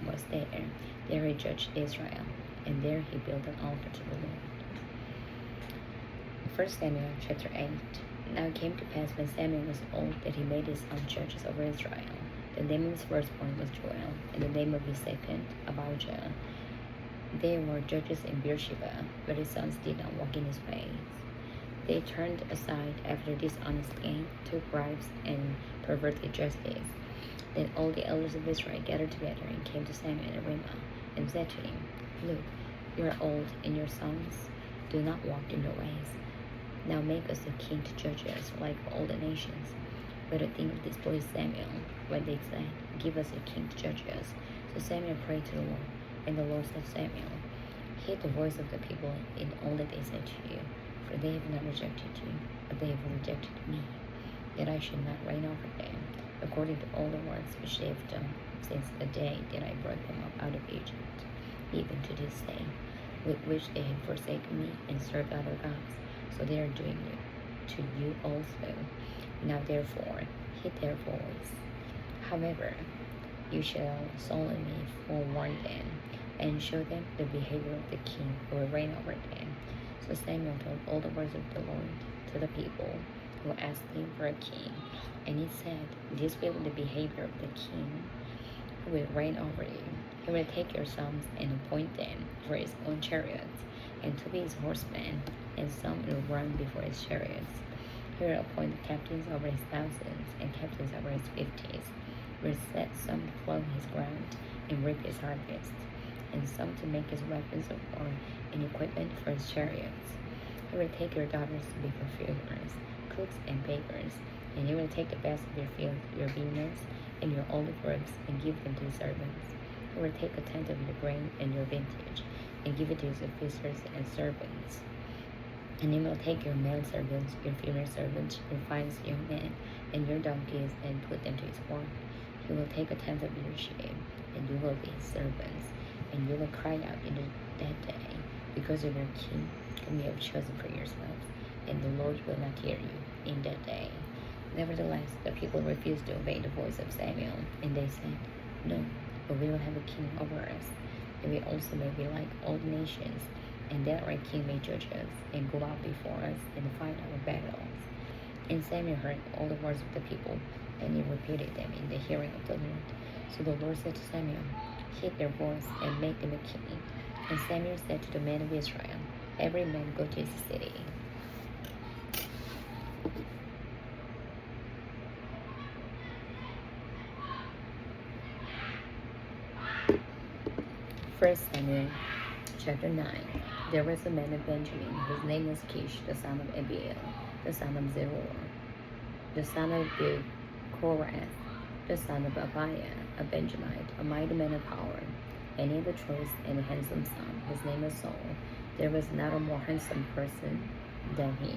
was there. There he judged Israel, and there he built an altar to the Lord. 1 Samuel chapter 8. Now it came to pass when Samuel was old that he made his son judges over Israel. The name of his firstborn was Joel, and the name of his second, Abijah. They were judges in Beersheba, but his sons did not walk in his ways. They turned aside after dishonest gain, took bribes, and perverted justice. Then all the elders of Israel gathered together and came to Samuel at Ramah, and said to him, Look, you are old, and your sons do not walk in your ways. Now make us a king to judge us like all the nations. But the thing displeased Samuel, when they said, Give us a king to judge us. So Samuel prayed to the Lord, and the Lord said to Samuel, Hear the voice of the people in all that they say to you, for they have not rejected you, but they have rejected me, that I should not reign over them, according to all the works which they have done since the day that I brought them up out of Egypt, even to this day, with which they have forsaken me and served other gods. So they are doing it to you also. Now therefore, heed their voice. However, you shall solemnly forewarn them, and show them the behavior of the king who will reign over them. So Samuel told all the words of the Lord to the people who asked him for a king. And he said, This will be the behavior of the king who will reign over you. He will take your sons and appoint them for his own chariots, and to be his horsemen, and some will run before his chariots. He will appoint the captains over his thousands, and captains over his fifties. Will set some to plow his ground and reap his harvest, and some to make his weapons of war and equipment for his chariots. He will take your daughters to be perfumers, cooks, and bakers, and he will take the best of your fields, your vineyards, and your olive groves, and give them to his servants. He will take a tenth of your grain and your vintage, and give it to his officers and servants. And he will take your male servants, your female servants, your finest young men, and your donkeys, and put them to his work. He will take a tenth of your sheep, and you will be his servants, and you will cry out in that day because of your king whom you have chosen for yourselves, and the Lord will not hear you in that day. Nevertheless, the people refused to obey the voice of Samuel, and they said, No, but we will have a king over us, and we also may be like all the nations, and that our king may judge us, and go out before us, and fight our battles. And Samuel heard all the words of the people, and he repeated them in the hearing of the Lord. So the Lord said to Samuel, Heed their voice, and make them a king. And Samuel said to the men of Israel, Every man go to his city. First Samuel chapter 9. There was a man of Benjamin, whose name was Kish, the son of Abiel, the son of Zeror, the son of Korath, the son of Abiah, a Benjamite, a mighty man of power, and he had a choice and a handsome son. His name was Saul. There was not a more handsome person than he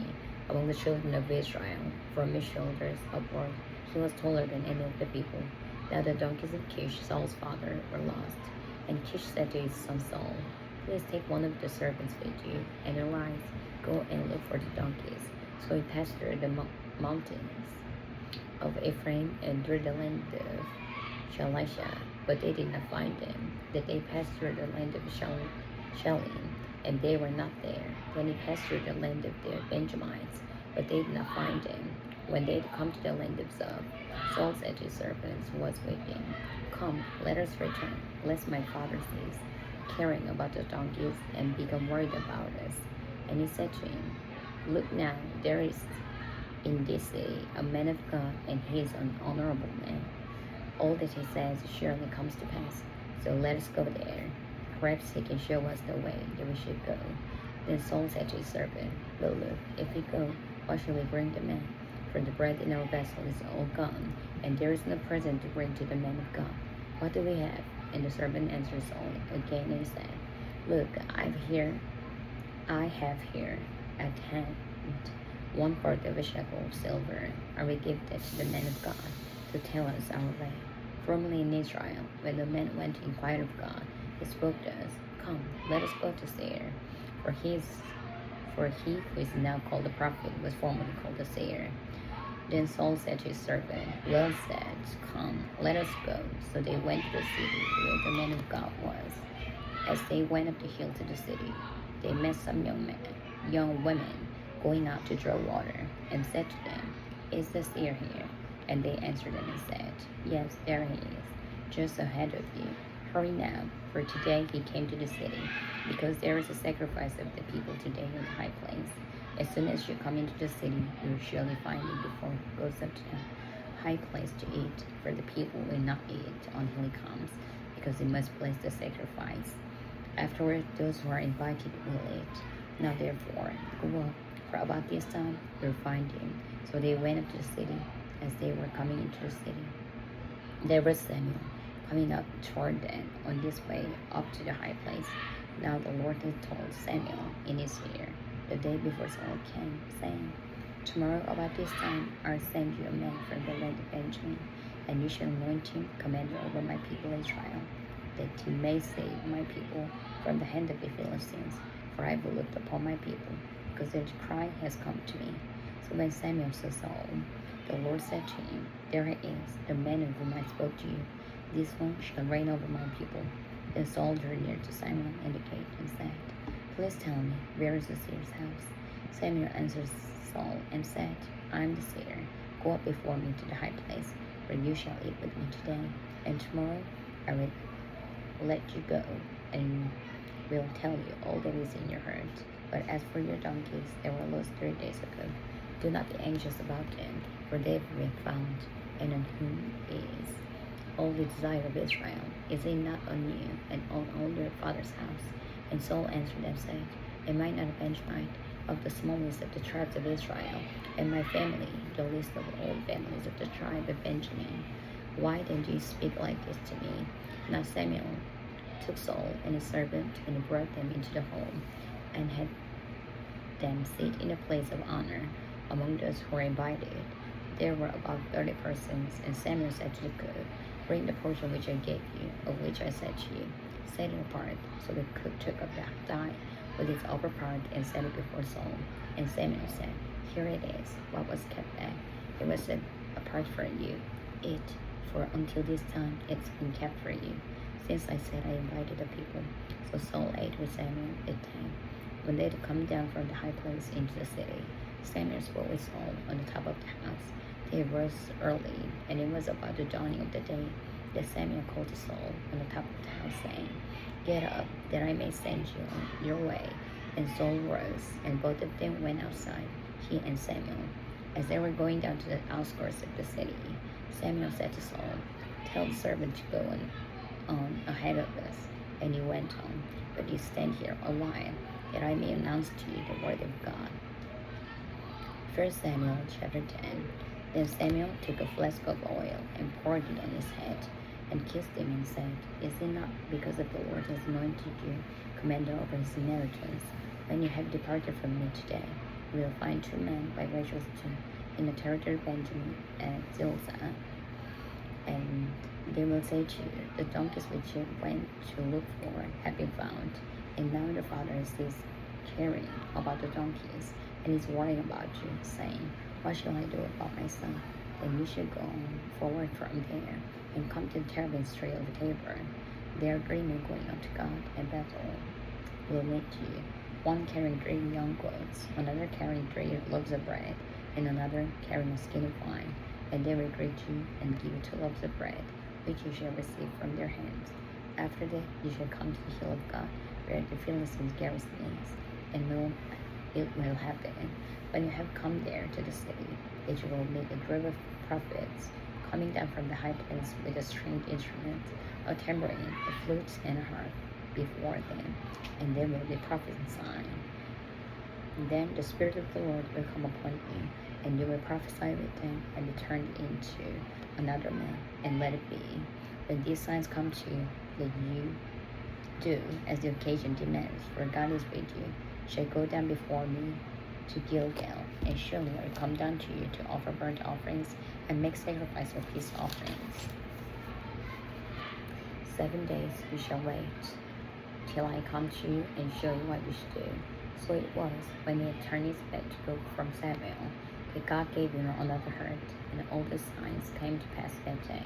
among the children of Israel. From his shoulders upward, he was taller than any of the people. Now the donkeys of Kish, Saul's father, were lost. And Kish said to his son Saul, Please take one of the servants with you, and arise, go and look for the donkeys. So he passed through the mountains of Ephraim and through the land of Shalisha, but they did not find them. That they passed through the land of Shalim, and they were not there. Then he passed through the land of the Benjamites, but they did not find him. When they had come to the land of Zoph, Saul said to his servants who was with him, "Come, let us return, lest my father sees, caring about the donkeys, and become worried about us." And he said to him, "Look now, there is in this city a man of God, and he is an honorable man. All that he says surely comes to pass. So let us go there. Perhaps he can show us the way that we should go." Then Saul said to his servant, "Well, look, if we go, what shall we bring the man? For the bread in our vessel is all gone, and there is no present to bring to the man of God. What do we have?" And the servant answered Saul again and said, "Look, I have here at hand 1/4 of a shekel of silver. I will give that to the man of God to tell us our way. Formerly in Israel, when the man went to inquire of God, he spoke to us, 'Come, let us go to Seir.' For he who is now called the prophet was formerly called the Seir." Then Saul said to his servant, "Well said, come, let us go." So they went to the city where the man of God was. As they went up the hill to the city, they met some young women going out to draw water, and said to them, "Is the Seer here?" And they answered them and said, "Yes, there he is, just ahead of you. Hurry now, for today he came to the city, because there is a sacrifice of the people today in the high place. As soon as you come into the city, you will surely find him before he goes up to the high place to eat, for the people will not eat until he comes, because he must place the sacrifice. Afterward, those who are invited will eat. Now therefore, go up, for about this time you will find him." So they went up to the city. As they were coming into the city, there was Samuel coming up toward them on his way up to the high place. Now the Lord had told Samuel in his ear the day before Saul came, saying, "Tomorrow about this time I'll send you a man from the land of Benjamin, and you shall anoint him commander over my people Israel, that he may save my people from the hand of the Philistines. For I have looked upon my people, because their cry has come to me." So when Samuel saw Saul, the Lord said to him, "There he is, the man of whom I spoke to you. This one shall reign over my people." Then Saul drew near to Samuel in the gate and said, "Please tell me, where is the seer's house?" Samuel answered Saul and said, "I am the seer. Go up before me to the high place, where you shall eat with me today, and tomorrow I will let you go, and will tell you all that is in your heart. But as for your donkeys, they were lost 3 days ago. Do not be anxious about them, for they have been found, and on whom is all the desire of Israel. Is it not on you and on all your father's house?" And Saul answered and said, "Am I not a Benjamite, of the smallest of the tribes of Israel, and my family the least of all families of the tribe of Benjamin? Why then do you speak like this to me?" Now Samuel took Saul and his servant and brought them into the home, and had them sit in a place of honor among those who were invited. There were about 30 persons, and Samuel said to the cook, "Bring the portion which I gave you, of which I said to you, set it apart." So the cook took up the thigh with its upper part and set it before Saul. And Samuel said, "Here it is, what was kept back. It was set apart for you. Eat, for until this time it's been kept for you, since I said I invited the people." So Saul ate with Samuel at 10. When they had come down from the high place into the city, Samuel spoke with Saul on the top of the house. They rose early, and it was about the dawning of the day that Samuel called to Saul on the top of the house, saying, "Get up, that I may send you on your way." And Saul rose, and both of them went outside, he and Samuel. As they were going down to the outskirts of the city, Samuel said to Saul, "Tell the servant to go on ahead of us." And he went on, "But you stand here a while, that I may announce to you the word of God." 1 Samuel chapter 10. Then Samuel took a flask of oil and poured it on his head, and kissed him and said, "Is it not because of the Lord has anointed you commander over his inheritance? When you have departed from me today, you will find 2 men by Rachel's tomb in the territory of Benjamin at Zilzah. And they will say to you, the donkeys which you went to look for have been found. And now the father is caring about the donkeys, and is worrying about you, saying, what shall I do about my son? Then you should go on forward from there, and come to the terebinth tree of Tabor. There are 3 men going up to God at Bethel. will meet you, one carrying 3 young goats, another carrying 3 loaves of bread, and another carrying a skin of wine. And they will greet you and give you 2 loaves of bread, which you shall receive from their hands. After that you shall come to the hill of God, where the Philistines garrison is, and it will happen, when you have come there to the city, that you will meet a group of prophets coming down from the high place with a stringed instrument, a tambourine, a flute, and a harp before them, and they will be prophesying. Then the Spirit of the Lord will come upon you, and you will prophesy with them, and be turned into another man, and let it be, when these signs come to you, that you do as the occasion demands, for God is with you, shall go down before me to Gilgal, and surely I will come down to you to offer burnt offerings and make sacrifice of peace offerings. 7 days you shall wait till I come to you and show you what you should do. So it was, when he had turned his back to go from Samuel, that God gave him another heart, and all the signs came to pass that day.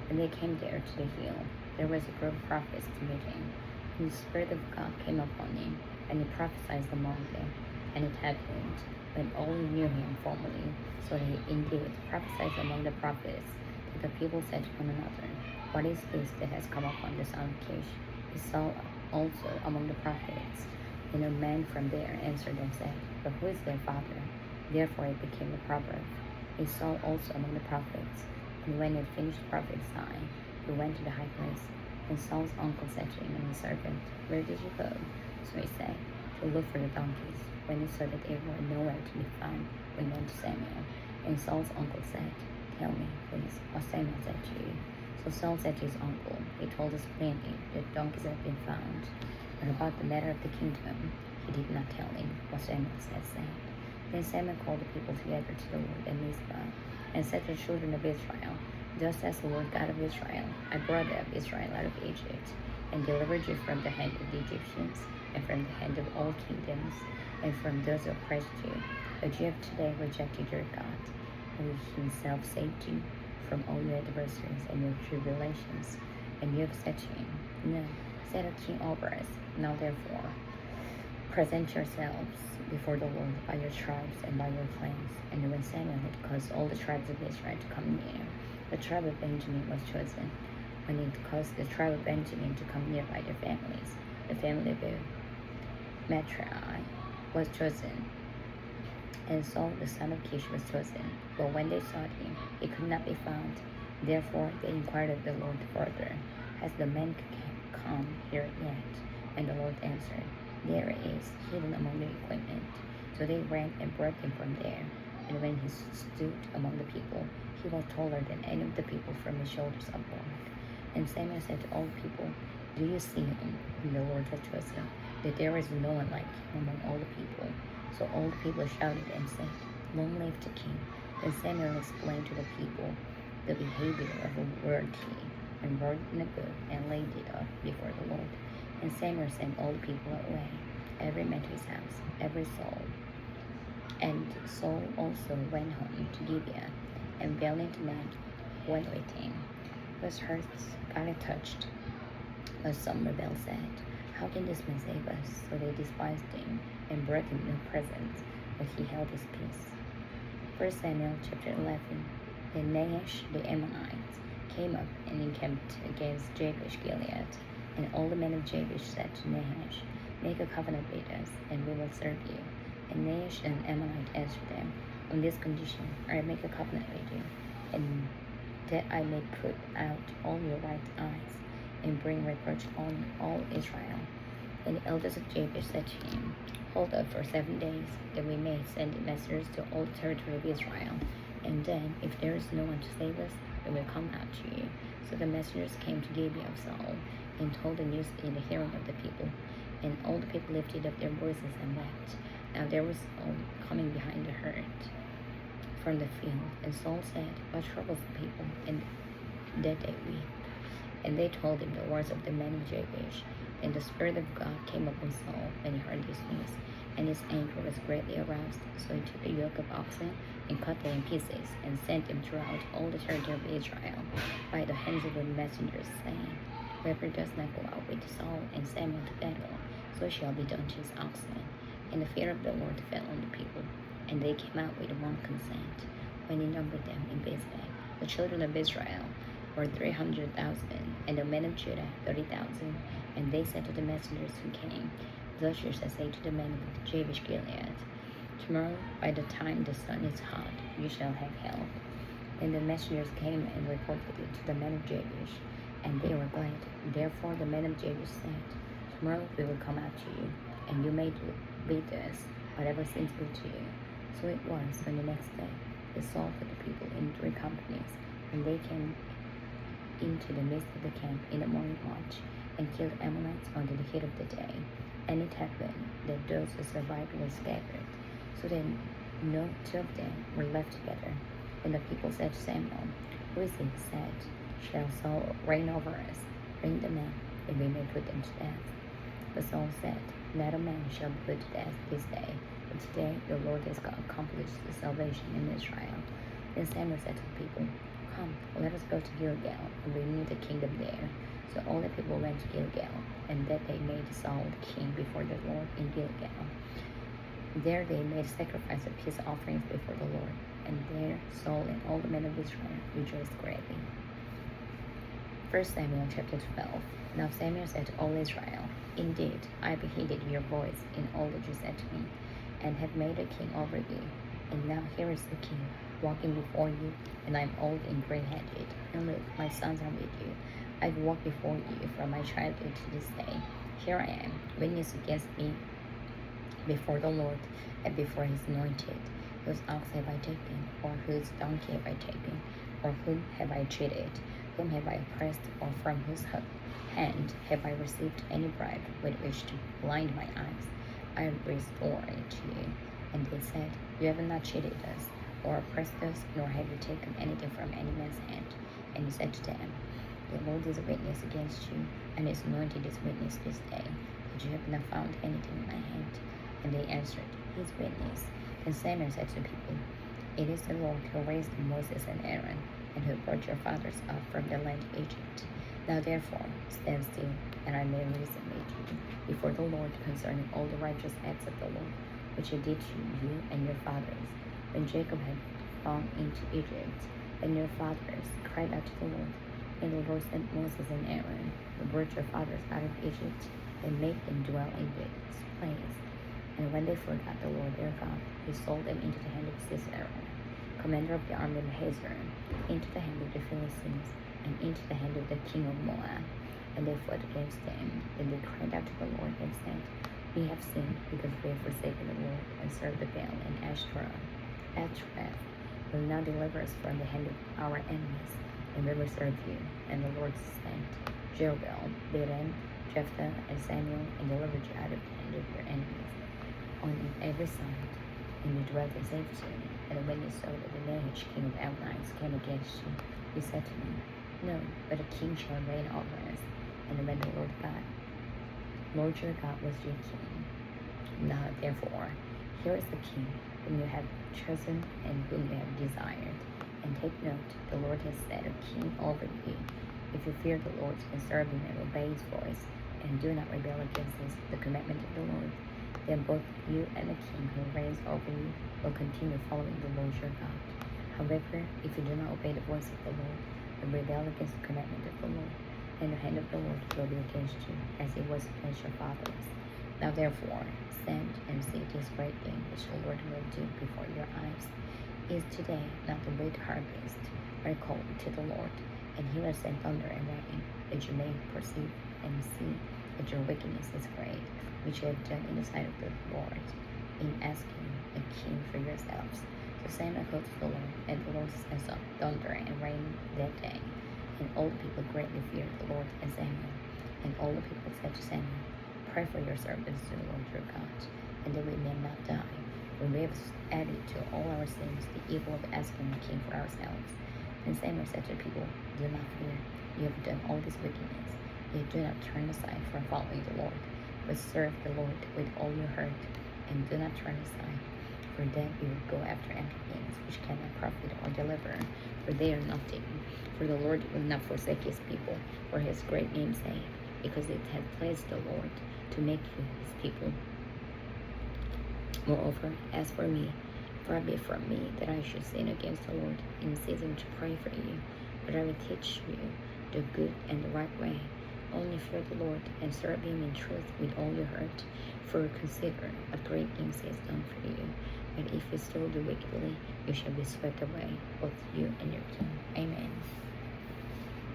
When they came there to the hill, there was a group of prophets to meet him, and the Spirit of God came upon him, and he prophesied among them. And it happened, when all knew him formerly, so that he indeed prophesied among the prophets, that the people said to one another, What is this that has come upon the son of Kish? He saw also among the prophets. And a man from there answered and said, But who is their father? Therefore it became a proverb. He saw also among the prophets. And when he had finished prophesying, he went to the high place. And Saul's uncle said to him and his servant, Where did you go? So he said, To look for the donkeys. When he saw that they were nowhere to be found, we went to Samuel. And Saul's uncle said, Tell me, please, what Samuel said to you. So Saul said to his uncle, He told us plainly that donkeys had been found. But about the matter of the kingdom, he did not tell him what Samuel had said. Then Samuel called the people together to the Lord at Mizpah, and said to the children of Israel, Thus says the Lord God of Israel, I brought up Israel out of Egypt, and delivered you from the hand of the Egyptians, and from the hand of all kingdoms, and from those who oppressed you. But you have today rejected your God, who himself saved you from all your adversaries and your tribulations. And you have said to him, No, set a king over us. Now therefore, present yourselves before the Lord by your tribes and by your clans. And when Samuel had caused all the tribes of Israel to come near, the tribe of Benjamin was chosen. When he caused the tribe of Benjamin to come near by their families, the family of Matrai was chosen, and Saul the son of Kish was chosen. But when they sought him, he could not be found. Therefore they inquired of the Lord further, Has the man come here yet? And the Lord answered, There is, hidden among the equipment. So they ran and brought him from there. And when he stood among the people, he was taller than any of the people from his shoulders upward. And Samuel said to all the people, Do you see him, whom the Lord has chosen, that there is no one like him among all the people? So all the people shouted and said, Long live the king. Then Samuel explained to the people the behavior of a worthy, and wrote in a book, and laid it up before the Lord. And Samuel sent all the people away, every man to his house, every soul. And Saul also went home to Gibeah, and valiant men went with him, whose hearts God had touched. But some rebels said, How can this man save us? So they despised him, and brought him no presents, but he held his peace. 1 Samuel chapter 11. Then Nahash the Ammonite came up and encamped against Jabesh Gilead. And all the men of Jabesh said to Nahash, Make a covenant with us, and we will serve you. And Nahash and Ammonite answered them, On this condition I make a covenant with you, and that I may put out all your right eyes, and bring reproach on all Israel. And the elders of Jabesh said to him, Hold up for 7 days, that we may send messengers to all the territory of Israel. And then, if there is no one to save us, we will come out to you. So the messengers came to Gibeah of Saul, and told the news in the hearing of the people. And all the people lifted up their voices and wept. Now there was Saul coming behind the herd from the field. And Saul said, What troubles the people? And that they weep. And they told him the words of the men of Jabesh. And the Spirit of God came upon Saul when he heard this news, and his anger was greatly aroused. So he took a yoke of oxen, and cut them in pieces, and sent them throughout all the territory of Israel by the hands of the messengers, saying, Whoever does not go out with Saul and Samuel to battle so shall be done to his oxen. And the fear of the Lord fell on the people, and they came out with one consent. When he numbered them in Bezek, the children of Israel were 300,000, and the men of Judah 30,000. And they said to the messengers who came, thus you shall say to the men of Jabesh Gilead, tomorrow by the time the sun is hot, you shall have help. Then the messengers came and reported it to the men of Jabesh, and they were glad. Therefore the men of Jabesh said, tomorrow we will come out to you, and you may do with us whatever seems good to you. So it was when the next day they Saul put the people in 3 companies, and they came into the midst of the camp in the morning watch, and killed Ammonites under the heat of the day. And it happened that those who survived were scattered, so that no 2 of them were left together. And the people said to Samuel, who is it said, shall Saul reign over us? Bring the men, that we may put them to death. But Saul said, not a man shall be put to death this day, but today the Lord has accomplished the salvation in Israel. Then Samuel said to the people, come, let us go to Gilgal, and renew the kingdom there. So all the people went to Gilgal, and that they made Saul king before the Lord in Gilgal. There they made sacrifice of peace offerings before the Lord, and there Saul and all the men of Israel rejoiced greatly. 1 Samuel chapter 12. Now Samuel said to all Israel, indeed, I have heeded your voice in all that you said to me, and have made a king over you. And now here is the king walking before you, and I am old and gray-headed. And look, my sons are with you. I've walked before you from my childhood to this day. Here I am, witness against me before the Lord and before his anointed. Whose ox have I taken, or whose donkey have I taken, or whom have I cheated? Whom have I oppressed, or from whose hand have I received any bribe with which to blind my eyes? I restore it to you. And they said, you have not cheated us, or oppressed us, nor have you taken anything from any man's hand. And he said to them, the Lord is a witness against you, and his anointed is witness this day, that you have not found anything in my hand. And they answered, his witness. And Samuel said to the people, it is the Lord who raised Moses and Aaron, and who brought your fathers up from the land of Egypt. Now therefore stand still, and I may reason with you before the Lord concerning all the righteous acts of the Lord, which he did to you and your fathers, when Jacob had gone into Egypt, and your fathers cried out to the Lord. And the Lord sent Moses and Aaron, who brought your fathers out of Egypt, and made them dwell in this place. And when they forgot the Lord their God, he sold them into the hand of Sisera, commander of the army of Hazor, into the hand of the Philistines, and into the hand of the king of Moab. And they fought against them. Then they cried out to the Lord and said, we have sinned, because we have forsaken the Lord, and served the Baal and Ashtoreth. Will now deliver us from the hand of our enemies, and we will serve you. And the Lord sent Jerubbaal, Bidden, Jephthah, and Samuel, and delivered you out of the hand of your enemies on every side, and you dwelt in safety. And when you saw that the Nahash, king of Ammonites, came against you, you said to me, no, but a king shall reign over us. And when the Lord your God was your king. Now therefore, here is the king whom you have chosen and whom you have desired. And take note, the Lord has set a king over you. If you fear the Lord and serve him and obey his voice, and do not rebel against the commandment of the Lord, then both you and the king who reigns over you will continue following the Lord your God. However, if you do not obey the voice of the Lord, and rebel against the commandment of the Lord, then the hand of the Lord will be against you, as it was against your fathers. Now therefore, stand and see this great thing which the Lord will do before your eyes. Is today not the great harvest? Are called to the Lord, and he will send thunder and rain, that you may perceive and see that your wickedness is great, which you have done in the sight of the Lord, in asking a king for yourselves. So Samuel called to the Lord, and the Lord sent up thunder and rain that day. And all the people greatly feared the Lord and Samuel. And all the people said to Samuel, pray for your servants to the Lord your God, and that we may not die. For we have added to all our sins the evil of asking a king for ourselves. And Samuel said to the people, do not fear, you have done all this wickedness, yet do not turn aside from following the Lord, but serve the Lord with all your heart, and do not turn aside, for then you will go after empty things which cannot profit or deliver, for they are nothing. For the Lord will not forsake his people for his great name's sake, because it had pleased the Lord to make you his people. Moreover, as for me, far be it from me that I should sin against the Lord in season to pray for you, but I will teach you the good and the right way. Only fear the Lord and serve him in truth with all your heart, for consider a great thing is done for you. But if you still do wickedly, you shall be swept away, both you